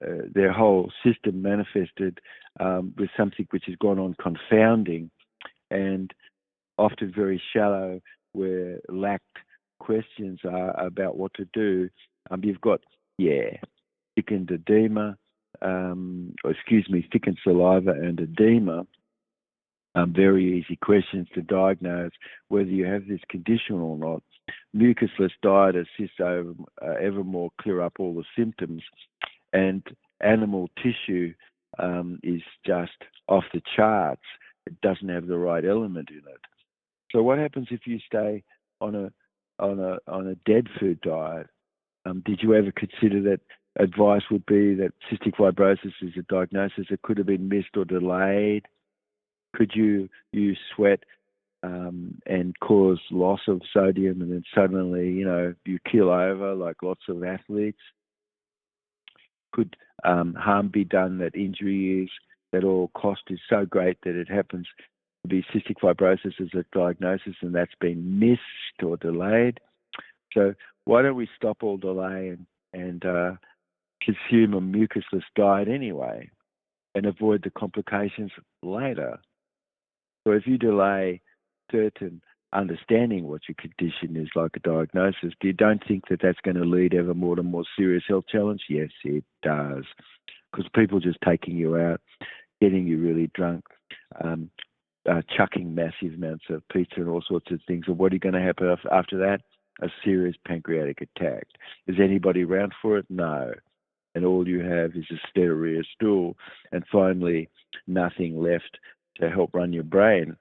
their whole system manifested with something which has gone on confounding and often very shallow, where lacked questions are about what to do. You've got, thickened edema, thickened saliva and edema. Very easy questions to diagnose whether you have this condition or not. Mucusless diet assists ever more clear up all the symptoms, and animal tissue is just off the charts. It doesn't have the right element in it. So what happens if you stay on a dead food diet? Did you ever consider that advice would be that cystic fibrosis is a diagnosis that could have been missed or delayed? Could you use sweat and cause loss of sodium, and then suddenly, you keel over like lots of athletes? Could harm be done that injury is, that all cost is so great that it happens to be cystic fibrosis as a diagnosis, and that's been missed or delayed? So why don't we stop all delay and consume a mucusless diet anyway and avoid the complications later? So if you delay certain understanding what your condition is, like a diagnosis, you don't think that that's going to lead ever more to more serious health challenge? Yes, it does. Because people just taking you out, getting you really drunk, chucking massive amounts of pizza and all sorts of things. And what are you going to happen after that? A serious pancreatic attack. Is anybody around for it? No. And all you have is a steatorrhea stool, and finally nothing left to help run your brain.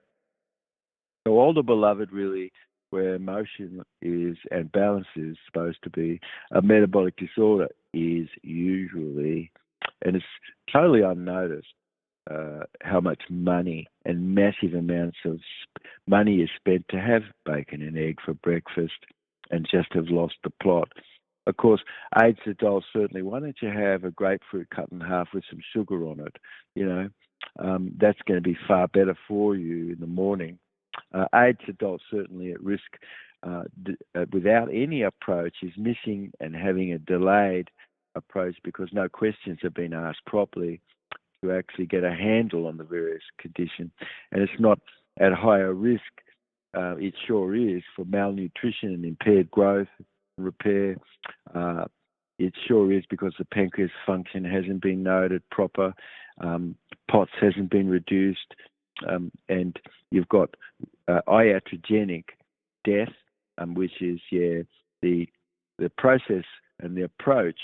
So all the beloved, really, where emotion is and balance is supposed to be, a metabolic disorder is usually, and it's totally unnoticed, how much money and massive amounts of money is spent to have bacon and egg for breakfast and just have lost the plot. Of course, AIDS adults certainly, why don't you have a grapefruit cut in half with some sugar on it? That's going to be far better for you in the morning. AIDS adults certainly at risk without any approach is missing and having a delayed approach because no questions have been asked properly to actually get a handle on the various conditions. And it's not at higher risk, it sure is, for malnutrition and impaired growth and repair. It sure is because the pancreas function hasn't been noted proper, POTS hasn't been reduced, and you've got iatrogenic death, which is, the process and the approach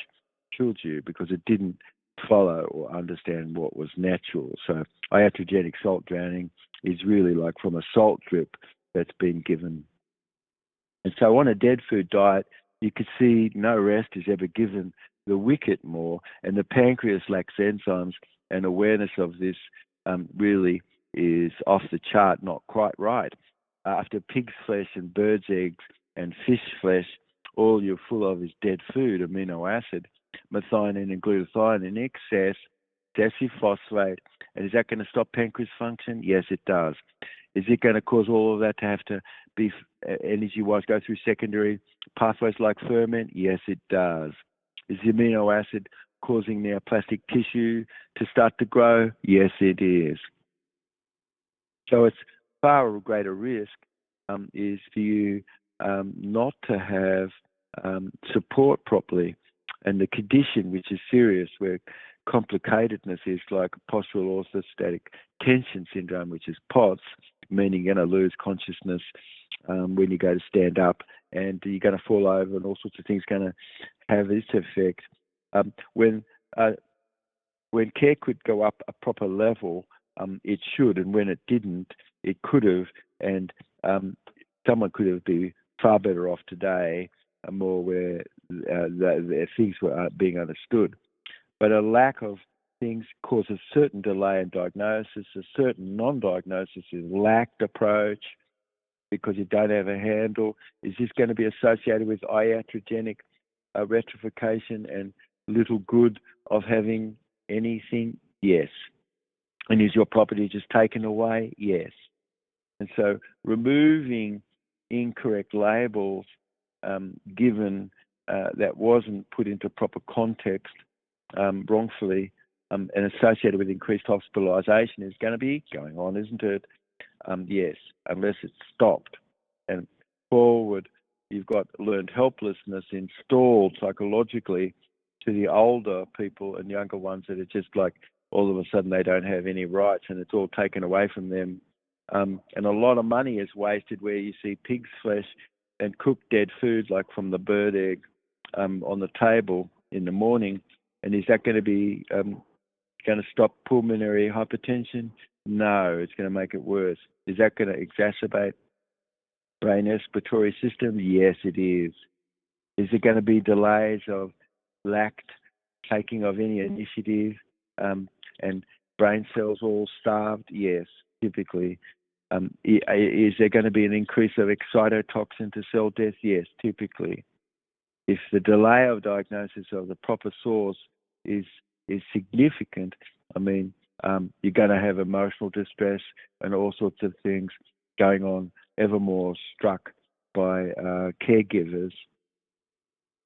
killed you because it didn't follow or understand what was natural. So iatrogenic salt drowning is really like from a salt drip that's been given. And so on a dead food diet, you could see no rest is ever given the wicket more, and the pancreas lacks enzymes, and awareness of this really is off the chart, not quite right. After pig's flesh and bird's eggs and fish flesh, all you're full of is dead food, amino acid, methionine and glutathione in excess, potassium phosphate. And is that going to stop pancreas function? Yes, it does. Is it going to cause all of that to have to be energy-wise go through secondary pathways like ferment? Yes, it does. Is the amino acid causing neoplastic tissue to start to grow? Yes, it is. So it's far greater risk is for you not to have support properly, and the condition, which is serious, where complicatedness is like postural orthostatic tension syndrome, which is POTS, meaning you're going to lose consciousness when you go to stand up, and you're going to fall over, and all sorts of things going to have this effect. When care could go up a proper level, it should, and when it didn't, it could have, and someone could have been far better off today more where things were being understood. But a lack of things causes certain delay in diagnosis. A certain non-diagnosis is lacked approach because you don't have a handle. Is this going to be associated with iatrogenic rectification and little good of having anything? Yes. And is your property just taken away? Yes. And so removing incorrect labels given that wasn't put into proper context wrongfully and associated with increased hospitalisation is going to be going on, isn't it? Yes, unless it's stopped. And forward, you've got learned helplessness installed psychologically to the older people and younger ones that are just like all of a sudden they don't have any rights and it's all taken away from them. And a lot of money is wasted where you see pig's flesh and cooked dead food like from the bird egg on the table in the morning. And is that going to be going to stop pulmonary hypertension? No, it's going to make it worse. Is that going to exacerbate brain respiratory system? Yes, it is. Is it going to be delays of lacked taking of any initiative and brain cells all starved? Yes, typically. Is there going to be an increase of excitotoxin to cell death? Yes, typically. If the delay of diagnosis of the proper source is significant, I mean, you're going to have emotional distress and all sorts of things going on, ever more struck by caregivers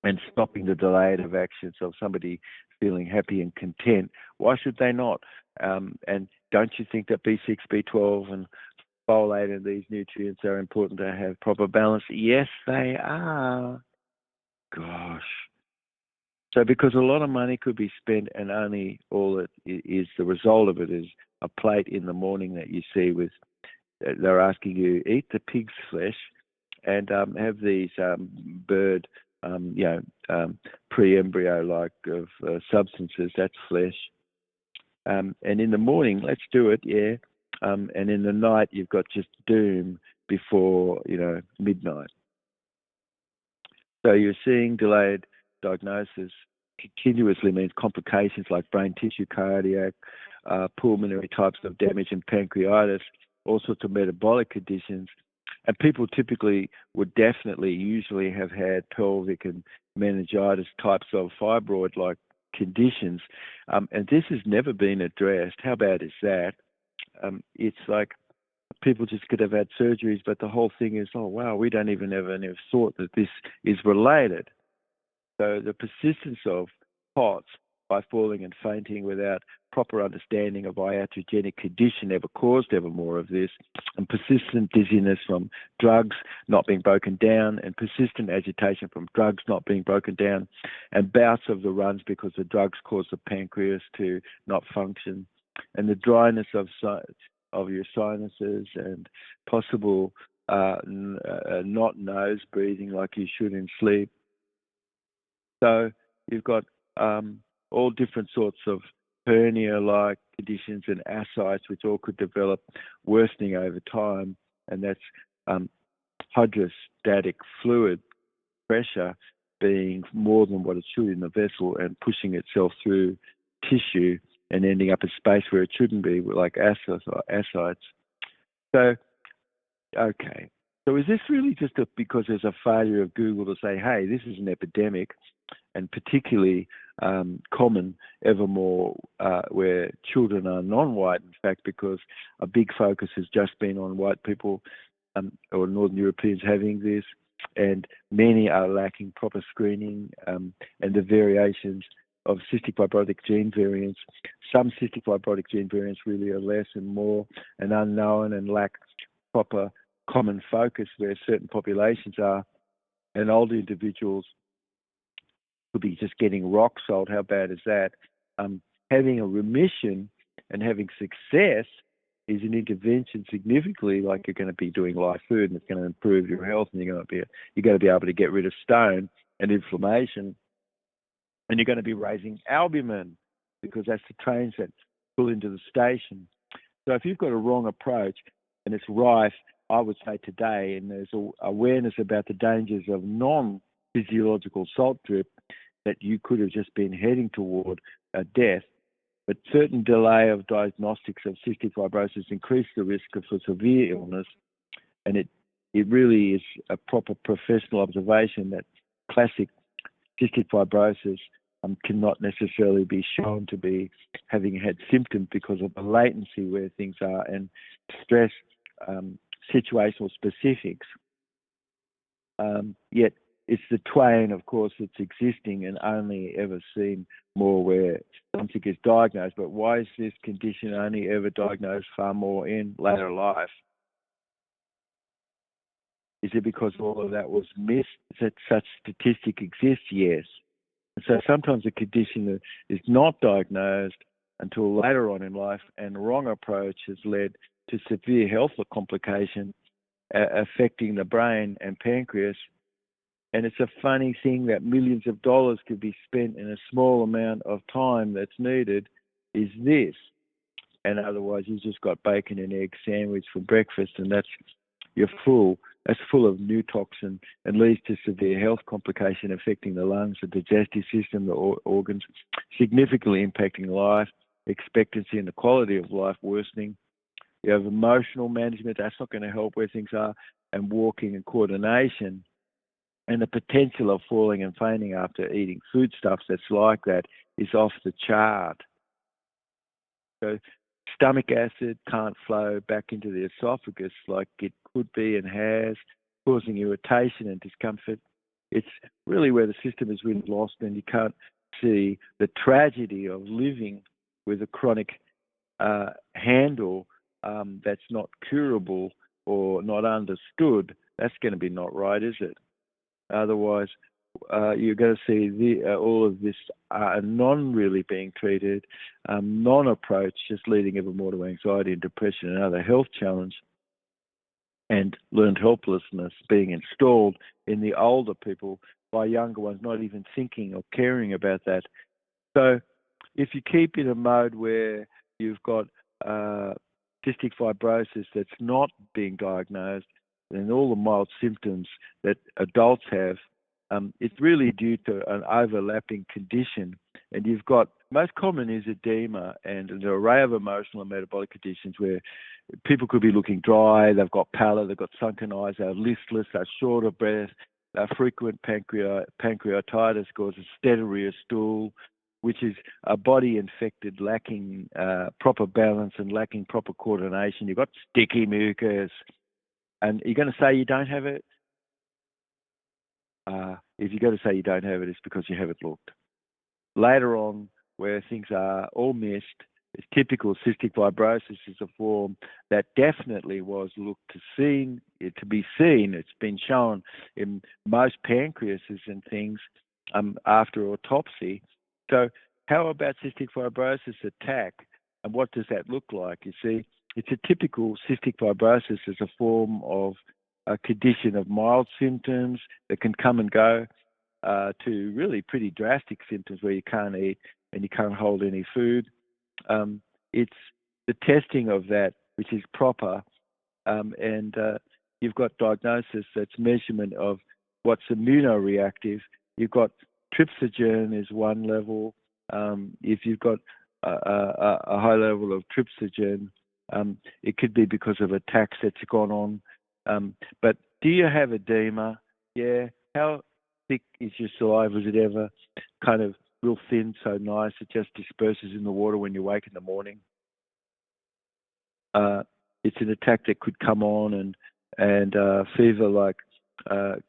and stopping the delayed of actions of somebody feeling happy and content. Why should they not? And don't you think that B6, B12 and folate and these nutrients are important to have proper balance? Yes, they are. Gosh. So because a lot of money could be spent and only all it is, the result of it is a plate in the morning that you see with, they're asking you, eat the pig's flesh and have these bird, pre-embryo-like of substances, that's flesh. And in the morning, let's do it, yeah. And in the night, you've got just doom before, midnight. So you're seeing delayed diagnosis continuously means complications like brain tissue, cardiac, pulmonary types of damage and pancreatitis, all sorts of metabolic conditions. And people typically would usually have had pelvic and meningitis types of fibroid-like conditions. And this has never been addressed. How bad is that? It's like people just could have had surgeries, but the whole thing is, oh, wow, we don't even ever thought that this is related. So the persistence of POTS by falling and fainting without proper understanding of iatrogenic condition ever caused ever more of this, and persistent dizziness from drugs not being broken down, and persistent agitation from drugs not being broken down, and bouts of the runs because the drugs cause the pancreas to not function, and the dryness of your sinuses, and possible not nose breathing like you should in sleep. So you've got all different sorts of hernia-like conditions and ascites, which all could develop worsening over time, and that's hydrostatic fluid pressure being more than what it should in the vessel and pushing itself through tissue and ending up in space where it shouldn't be, like ascites. So, okay. So is this really just because there's a failure of Google to say, hey, this is an epidemic, and particularly common evermore where children are non-white, in fact, because a big focus has just been on white people or Northern Europeans having this, and many are lacking proper screening and the variations of cystic fibrotic gene variants. Some cystic fibrotic gene variants really are less and more and unknown and lack proper common focus where certain populations are, and older individuals could be just getting rock salt. How bad is that? Having a remission and having success is an intervention significantly, like you're going to be doing live food and it's going to improve your health, and you're going to be able to get rid of stone and inflammation, and you're going to be raising albumin because that's the trains that pull into the station. So if you've got a wrong approach and it's rife, I would say today, and there's awareness about the dangers of non physiological salt drip, that you could have just been heading toward a death. But certain delay of diagnostics of cystic fibrosis increased the risk for severe illness, and it really is a proper professional observation that classic cystic fibrosis cannot necessarily be shown to be having had symptoms because of the latency where things are and stress, situational specifics. Yet it's the twain, of course, that's existing and only ever seen more where something is diagnosed. But why is this condition only ever diagnosed far more in later life? Is it because all of that was missed that such statistic exists? Yes. And so sometimes a condition is not diagnosed until later on in life, and the wrong approach has led to severe health complications affecting the brain and pancreas. And it's a funny thing that millions of dollars could be spent in a small amount of time that's needed is this. And otherwise, you've just got bacon and egg sandwich for breakfast, and you're full. That's full of neurotoxin and leads to severe health complication affecting the lungs, the digestive system, the organs, significantly impacting life expectancy and the quality of life worsening. You have emotional management, that's not going to help where things are, and walking and coordination. And the potential of falling and fainting after eating foodstuffs that's like that is off the chart. So stomach acid can't flow back into the esophagus like it could be and has, causing irritation and discomfort. It's really where the system is really lost, and you can't see the tragedy of living with a chronic handle that's not curable or not understood. That's going to be not right, is it? Otherwise, you're going to see all of this non-really being treated, non-approach, just leading ever more to anxiety and depression and other health challenge, and learned helplessness being installed in the older people by younger ones, not even thinking or caring about that. So if you keep in a mode where you've got cystic fibrosis that's not being diagnosed, and all the mild symptoms that adults have, it's really due to an overlapping condition. And you've got, most common is edema and an array of emotional and metabolic conditions where people could be looking dry, they've got pallor, they've got sunken eyes, they're listless, they're short of breath, frequent pancreatitis causes steatorrhea stool, which is a body infected, lacking proper balance and lacking proper coordination. You've got sticky mucus. And you're going to say you don't have it? If you're going to say you don't have it, it's because you haven't looked. Later on, where things are all missed, it's typical cystic fibrosis is a form that definitely was looked to be seen. It's been shown in most pancreases and things after autopsy. So how about cystic fibrosis attack? And what does that look like? You see, it's a typical cystic fibrosis as a form of a condition of mild symptoms that can come and go to really pretty drastic symptoms where you can't eat and you can't hold any food. It's the testing of that which is proper, and you've got diagnosis that's measurement of what's immunoreactive. You've got trypsinogen is one level. If you've got a high level of trypsinogen, it could be because of attacks that's gone on. But do you have edema? Yeah. How thick is your saliva? Is it ever kind of real thin, so nice it just disperses in the water when you wake in the morning? It's an attack that could come on, and fever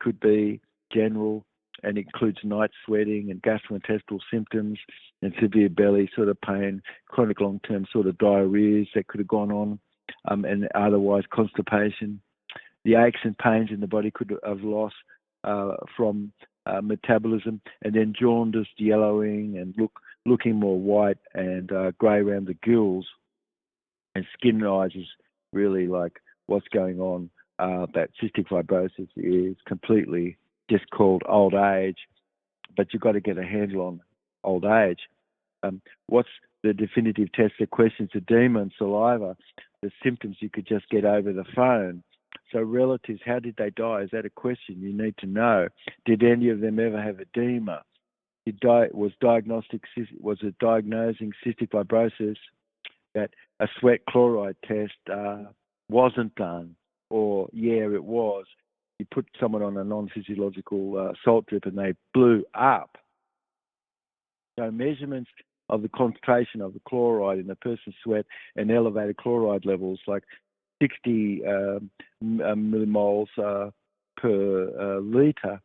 could be general and includes night sweating and gastrointestinal symptoms and severe belly sort of pain, chronic long-term sort of diarrheas that could have gone on, and otherwise constipation. The aches and pains in the body could have lost from metabolism, and then jaundiced, yellowing, and looking more white and grey around the gills, and skin and eyes is really like what's going on. That cystic fibrosis is completely just called old age, but you've got to get a handle on old age. What's the definitive test that questions edema and saliva? The symptoms you could just get over the phone. So relatives, how did they die? Is that a question you need to know? Did any of them ever have edema? Was it diagnosing cystic fibrosis that a sweat chloride test wasn't done? Or, yeah, it was. You put someone on a non-physiological salt drip and they blew up. So measurements of the concentration of the chloride in a person's sweat and elevated chloride levels like 60 millimoles per litre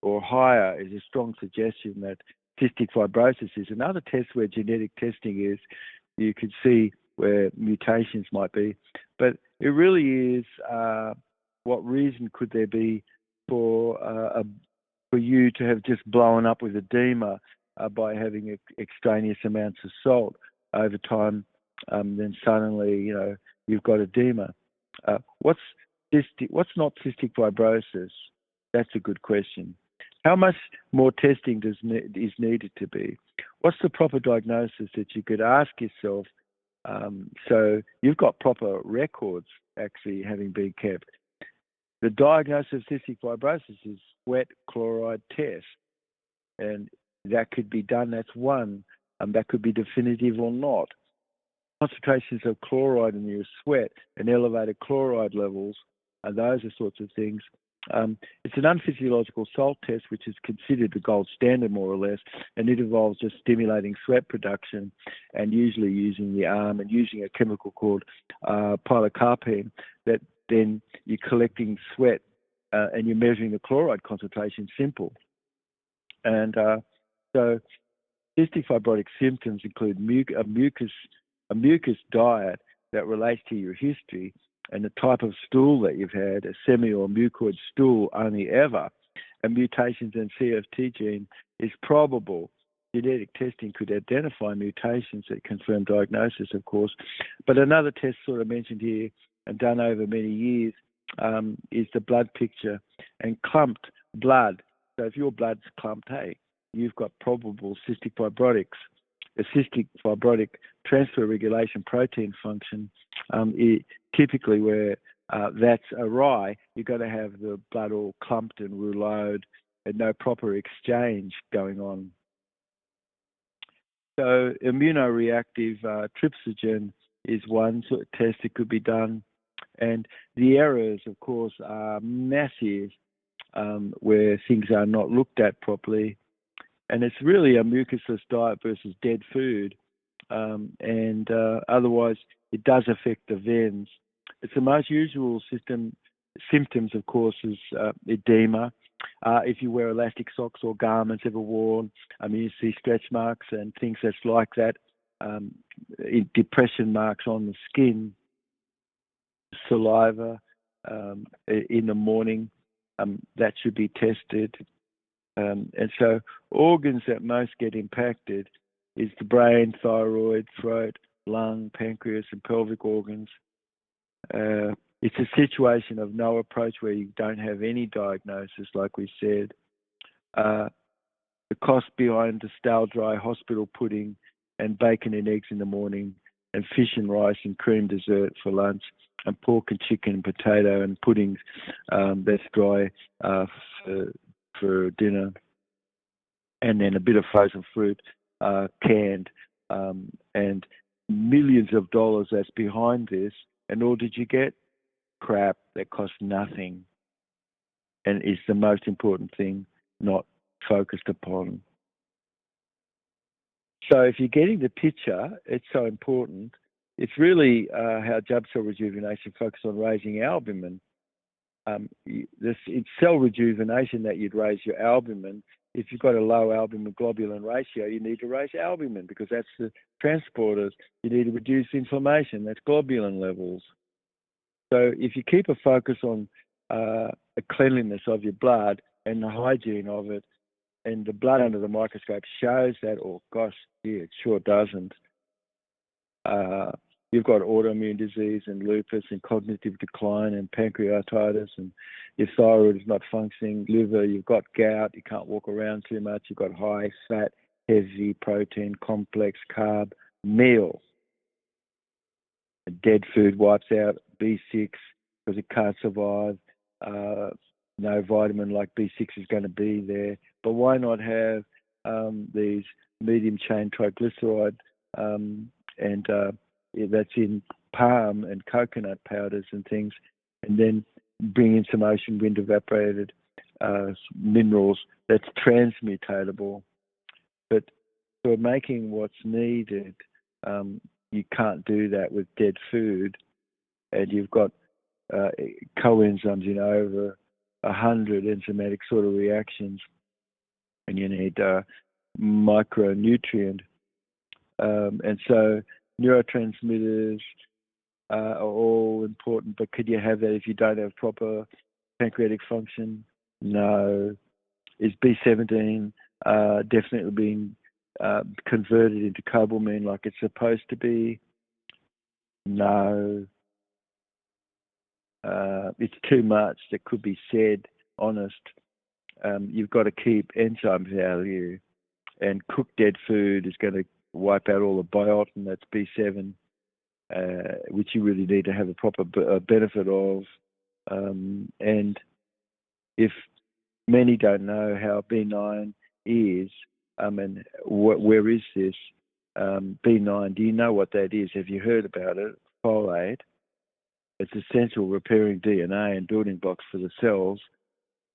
or higher is a strong suggestion that cystic fibrosis is. Another test where genetic testing is, you could see where mutations might be. But it really is, what reason could there be for you to have just blown up with edema by having extraneous amounts of salt over time? Then suddenly, you've got edema. What's not cystic fibrosis? That's a good question. How much more testing is needed to be? What's the proper diagnosis that you could ask yourself? So you've got proper records actually having been kept. The diagnosis of cystic fibrosis is sweat chloride test, and that could be done. That's one, that could be definitive or not. Concentrations of chloride in your sweat and elevated chloride levels, and those are sorts of things. It's an unphysiological salt test, which is considered the gold standard, more or less, and it involves just stimulating sweat production and usually using the arm and using a chemical called pilocarpine, that then you're collecting sweat and you're measuring the chloride concentration. Simple. And so cystic fibrotic symptoms include a mucus diet that relates to your history and the type of stool that you've had, a semi or mucoid stool only ever, and mutations in CFT gene is probable. Genetic testing could identify mutations that confirm diagnosis, of course. But another test sort of mentioned here and done over many years is the blood picture and clumped blood. So if your blood's clumped, hey, you've got probable cystic fibrotics. The cystic fibrotic transfer regulation protein function, typically where that's awry, you've got to have the blood all clumped and rouleaued and no proper exchange going on. So immunoreactive trypsinogen is one sort of test that could be done. And the errors, of course, are massive where things are not looked at properly. And it's really a mucusless diet versus dead food. And otherwise, it does affect the veins. It's the most usual symptoms, of course, is edema. If you wear elastic socks or garments ever worn, you see stretch marks and things that's like that. Depression marks on the skin, saliva in the morning, that should be tested. And so organs that most get impacted is the brain, thyroid, throat, lung, pancreas, and pelvic organs. It's a situation of no approach where you don't have any diagnosis, like we said. The cost behind the stale dry hospital pudding and bacon and eggs in the morning and fish and rice and cream dessert for lunch and pork and chicken and potato and puddings that's dry for dinner, and then a bit of frozen fruit canned, and millions of dollars that's behind this. And all did you get? Crap that costs nothing and is the most important thing not focused upon. So if you're getting the picture, it's so important. It's really how Jubb cell rejuvenation focuses on raising albumin. It's cell rejuvenation that you'd raise your albumin. If you've got a low albumin globulin ratio, you need to raise albumin because that's the transporters. You need to reduce inflammation. That's globulin levels. So if you keep a focus on the cleanliness of your blood and the hygiene of it, and the blood under the microscope shows that, oh gosh, yeah, it sure doesn't. You've got autoimmune disease and lupus and cognitive decline and pancreatitis, and your thyroid is not functioning, liver, you've got gout, you can't walk around too much, you've got high fat, heavy protein, complex carb meal. Dead food wipes out B6, because it can't survive. No vitamin like B6 is going to be there. But why not have these medium chain triglyceride, and that's in palm and coconut powders and things, and then bring in some ocean wind evaporated minerals that's transmutatable. But for making what's needed, you can't do that with dead food, and you've got coenzymes in over 100 enzymatic sort of reactions, and you need micronutrient. And so neurotransmitters are all important, but could you have that if you don't have proper pancreatic function? No. Is B17 definitely being converted into cobalamin like it's supposed to be? No. It's too much that could be said, honest. You've got to keep enzyme value, and cooked dead food is going to wipe out all the biotin, that's B7, which you really need to have a proper benefit of. And if many don't know how B9 is, and where is this B9? Do you know what that is? Have you heard about it? Folate. It's essential repairing DNA and building blocks for the cells.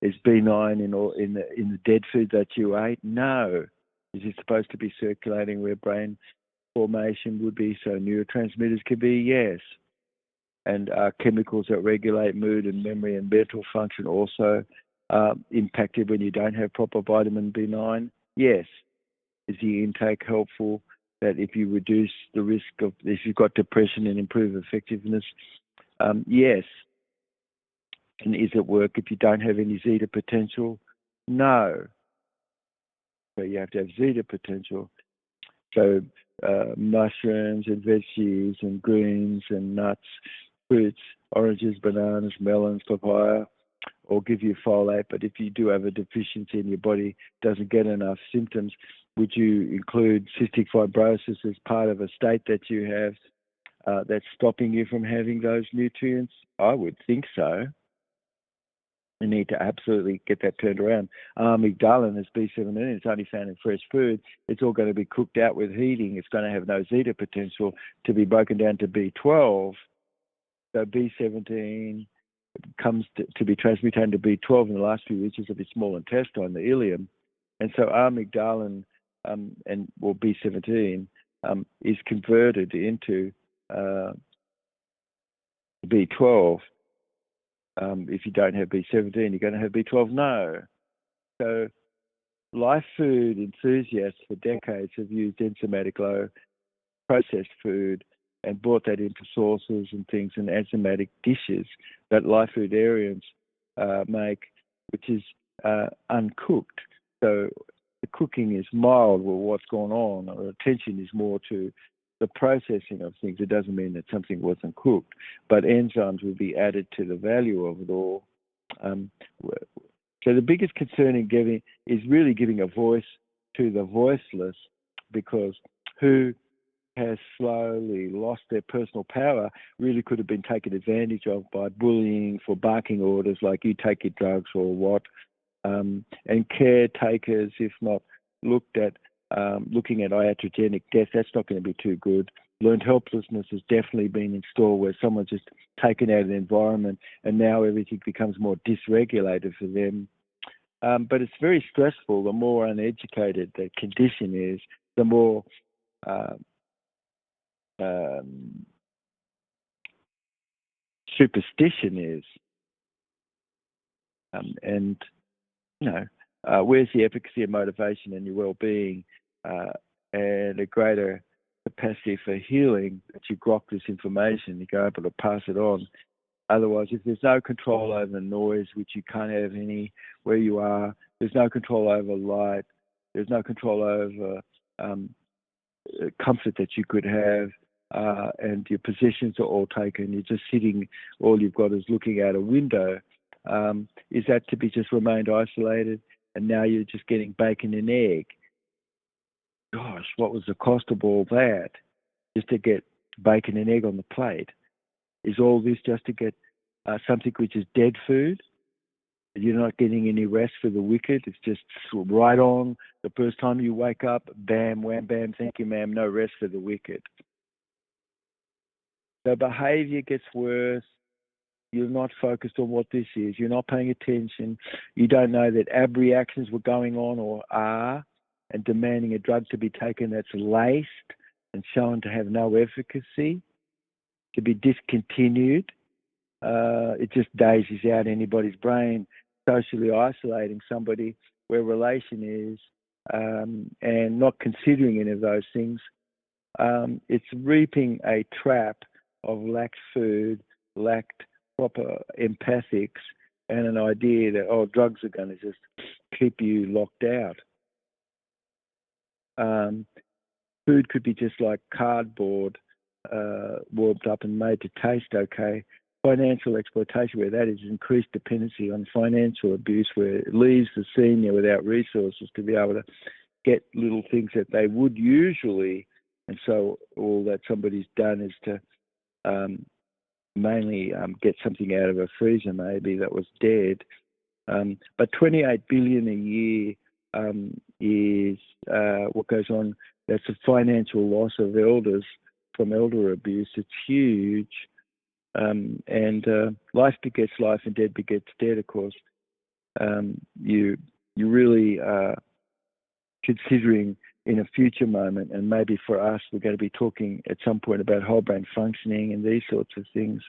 Is B9 in the dead food that you ate? No. Is it supposed to be circulating where brain formation would be, so neurotransmitters could be? Yes. And chemicals that regulate mood and memory and mental function also impacted when you don't have proper vitamin B9? Yes. Is the intake helpful? That if you reduce the risk of, if you've got depression and improve effectiveness? Yes. And is it work if you don't have any zeta potential? No. So you have to have zeta potential. So mushrooms and veggies and greens and nuts, fruits, oranges, bananas, melons, papaya, all give you folate. But if you do have a deficiency and your body doesn't get enough symptoms, would you include cystic fibrosis as part of a state that you have that's stopping you from having those nutrients? I would think so. You need to absolutely get that turned around. Amygdalin is B17. It's only found in fresh food. It's all going to be cooked out with heating. It's going to have no zeta potential to be broken down to B12. So B17 comes to be transmutated to B12 in the last few reaches of the small intestine, the ileum. And so amygdalin B17 is converted into B12. If you don't have B17, you're going to have B12? No. So life food enthusiasts for decades have used enzymatic low processed food and brought that into sauces and things and enzymatic dishes that life foodarians make, which is uncooked. So the cooking is mild with what's going on. Our attention is more to the processing of things. It doesn't mean that something wasn't cooked, but enzymes will be added to the value of it all. So the biggest concern in giving is really giving a voice to the voiceless, because who has slowly lost their personal power really could have been taken advantage of by bullying for barking orders like you take your drugs or what. And caretakers, if not looked at, looking at iatrogenic death, that's not going to be too good. Learned helplessness has definitely been installed where someone's just taken out of the environment and now everything becomes more dysregulated for them. But it's very stressful. The more uneducated the condition is, the more superstition is. And, you know, where's the efficacy of motivation and your well-being and a greater capacity for healing that you grok this information, you're able to pass it on. Otherwise, if there's no control over noise, which you can't have any where you are, there's no control over light, there's no control over comfort that you could have, and your possessions are all taken, you're just sitting, all you've got is looking out a window. Is that to be just remained isolated, and now you're just getting bacon and egg? Gosh, what was the cost of all that just to get bacon and egg on the plate? Is all this just to get something which is dead food. You're not getting any rest for the wicked. It's just right on. The first time you wake up, bam, wham, bam, thank you, ma'am, no rest for the wicked. So behavior gets worse. You're not focused on what this is. You're not paying attention. You don't know that abreactions were going on or are, and demanding a drug to be taken that's laced and shown to have no efficacy, to be discontinued. It just dazes out anybody's brain, socially isolating somebody where relation is, and not considering any of those things. It's reaping a trap of lacked food, lacked proper empathics, and an idea that, oh, drugs are going to just keep you locked out. Food could be just like cardboard, warped up and made to taste okay. Financial exploitation, where that is increased dependency on financial abuse, where it leaves the senior without resources to be able to get little things that they would usually. And so all that somebody's done is to mainly get something out of a freezer maybe that was dead. But 28 billion a year is what goes on. That's a financial loss of elders from elder abuse. It's huge. And life begets life and dead begets dead, of course. You really are considering in a future moment, and maybe for us, we're going to be talking at some point about whole brain functioning and these sorts of things.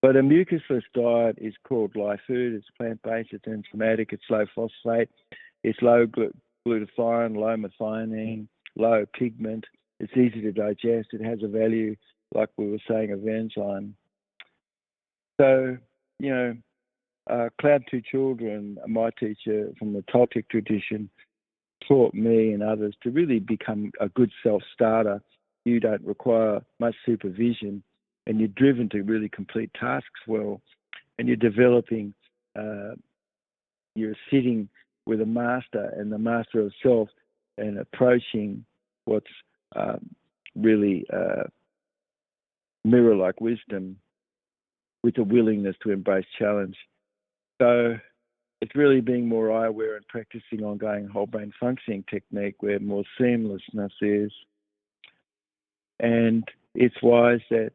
But a mucusless diet is called live food. It's plant-based, it's enzymatic, it's low phosphate, it's low glutathione, low methionine, low pigment. It's easy to digest. It has a value, like we were saying, of enzyme. So, Cloud Two Children, my teacher from the Toltec tradition, taught me and others to really become a good self-starter. You don't require much supervision, and you're driven to really complete tasks well, and you're developing, you're sitting with a master and the master of self and approaching what's really mirror-like wisdom with a willingness to embrace challenge. So it's really being more eye-aware and practicing ongoing whole brain functioning technique where more seamlessness is. And it's wise that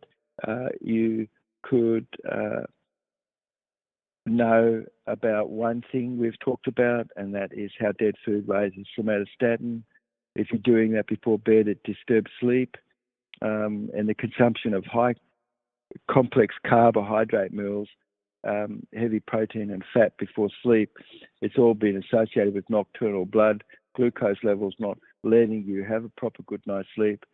you could know about one thing we've talked about, and that is how dead food raises somatostatin. If you're doing that before bed, it disturbs sleep. And the consumption of high complex carbohydrate meals, heavy protein and fat before sleep, it's all been associated with nocturnal blood glucose levels, not letting you have a proper good night's sleep.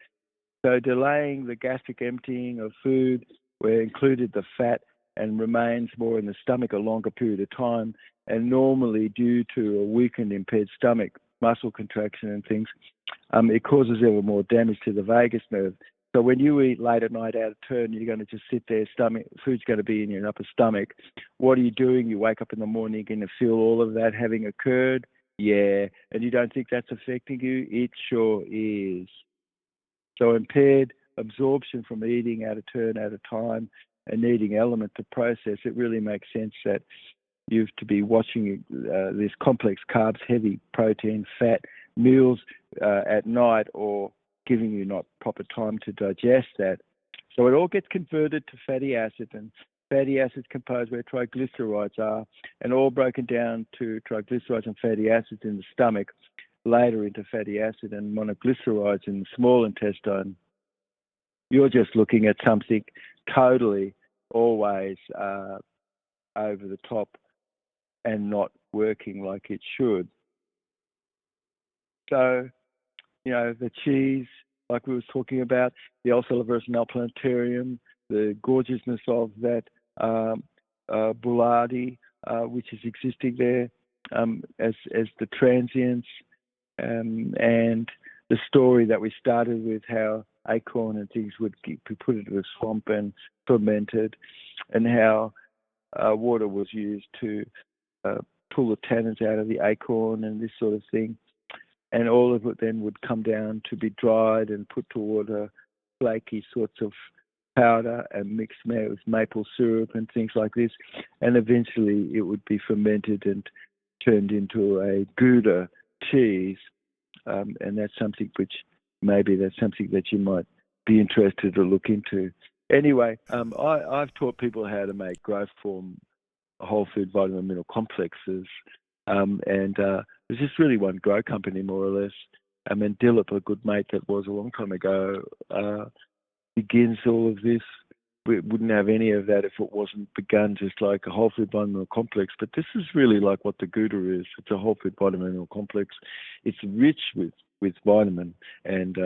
So delaying the gastric emptying of food where included the fat and remains more in the stomach a longer period of time, and normally due to a weakened, impaired stomach, muscle contraction and things, it causes ever more damage to the vagus nerve. So when you eat late at night out of turn, you're going to just sit there, food's going to be in your upper stomach. What are you doing? You wake up in the morning, you're going to feel all of that having occurred? Yeah. And you don't think that's affecting you? It sure is. So impaired absorption from eating out of turn, out of time, and needing element to process, it really makes sense that you have to be watching this complex carbs, heavy protein, fat meals at night, or giving you not proper time to digest that. So it all gets converted to fatty acid, and fatty acids compose where triglycerides are, and all broken down to triglycerides and fatty acids in the stomach, later into fatty acid and monoglycerides in the small intestine. You're just looking at something totally always over the top and not working like it should. So, the cheese, like we was talking about, the Ulcelovirus planetarium, the gorgeousness of that Boulardi, which is existing there as the transients, and the story that we started with, how acorn and things would be put into a swamp and fermented, and how water was used to pull the tannins out of the acorn and this sort of thing. And all of it then would come down to be dried and put toward a flaky sorts of powder and mixed with maple syrup and things like this, and eventually it would be fermented and turned into a Gouda cheese, and that's something that you might be interested to look into. Anyway, I've taught people how to make growth form whole food vitamin mineral complexes, and there's just really one grow company, more or less. And Dilip, a good mate that was a long time ago, begins all of this. We wouldn't have any of that if it wasn't begun just like a whole food vitamin mineral complex. But this is really like what the Gouda is. It's a whole food vitamin mineral complex. It's rich with vitamin and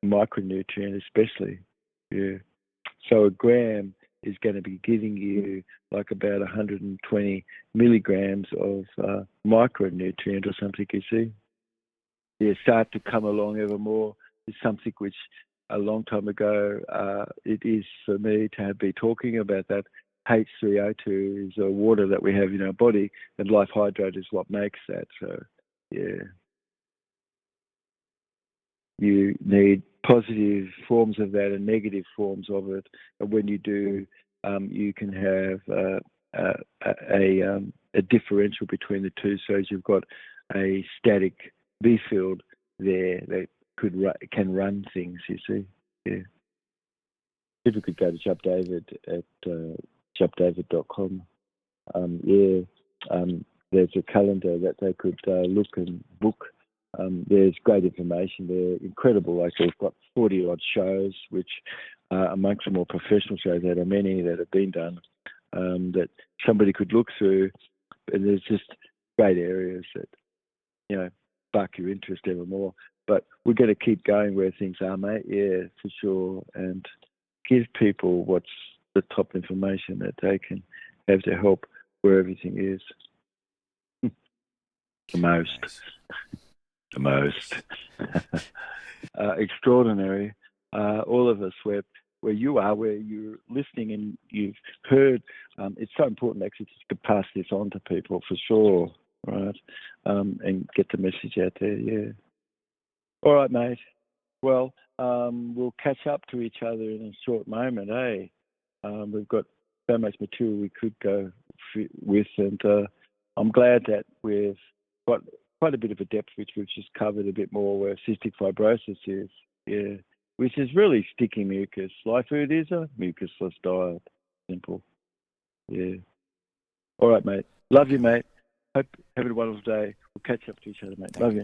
micronutrient especially. Yeah. So a gram is going to be giving you like about 120 milligrams of micronutrient or something, you see. Yeah, start to come along ever more. It's something which a long time ago it is for me to be talking about that. H3O2 is a water that we have in our body, and life hydrate is what makes that. So, yeah. You need positive forms of that and negative forms of it. And when you do, you can have a differential between the two. So you've got a static B field there that can run things, you see. Yeah. People could go to Jubb David at jubbdavid.com. There's a calendar that they could look and book. There's great information there, incredible. Like we've got 40-odd shows, which amongst the more professional shows, there are many that have been done that somebody could look through. And there's just great areas that, spark your interest ever more. But we're going to keep going where things are, mate. Yeah, for sure. And give people what's the top information that they can have to help where everything is. The most. Nice. The most. Extraordinary. All of us, where you are, where you're listening and you've heard, it's so important actually to pass this on to people for sure, right? And get the message out there, yeah. All right, mate. Well, we'll catch up to each other in a short moment, eh? We've got so much material we could go with, and I'm glad that we've got quite a bit of a depth which we've just covered a bit more where cystic fibrosis is, yeah, which is really sticky mucus. Life food is a mucusless diet. Simple. Yeah. All right, mate. Love you, mate. Hope have a wonderful day. We'll catch up to each other, mate. Love you.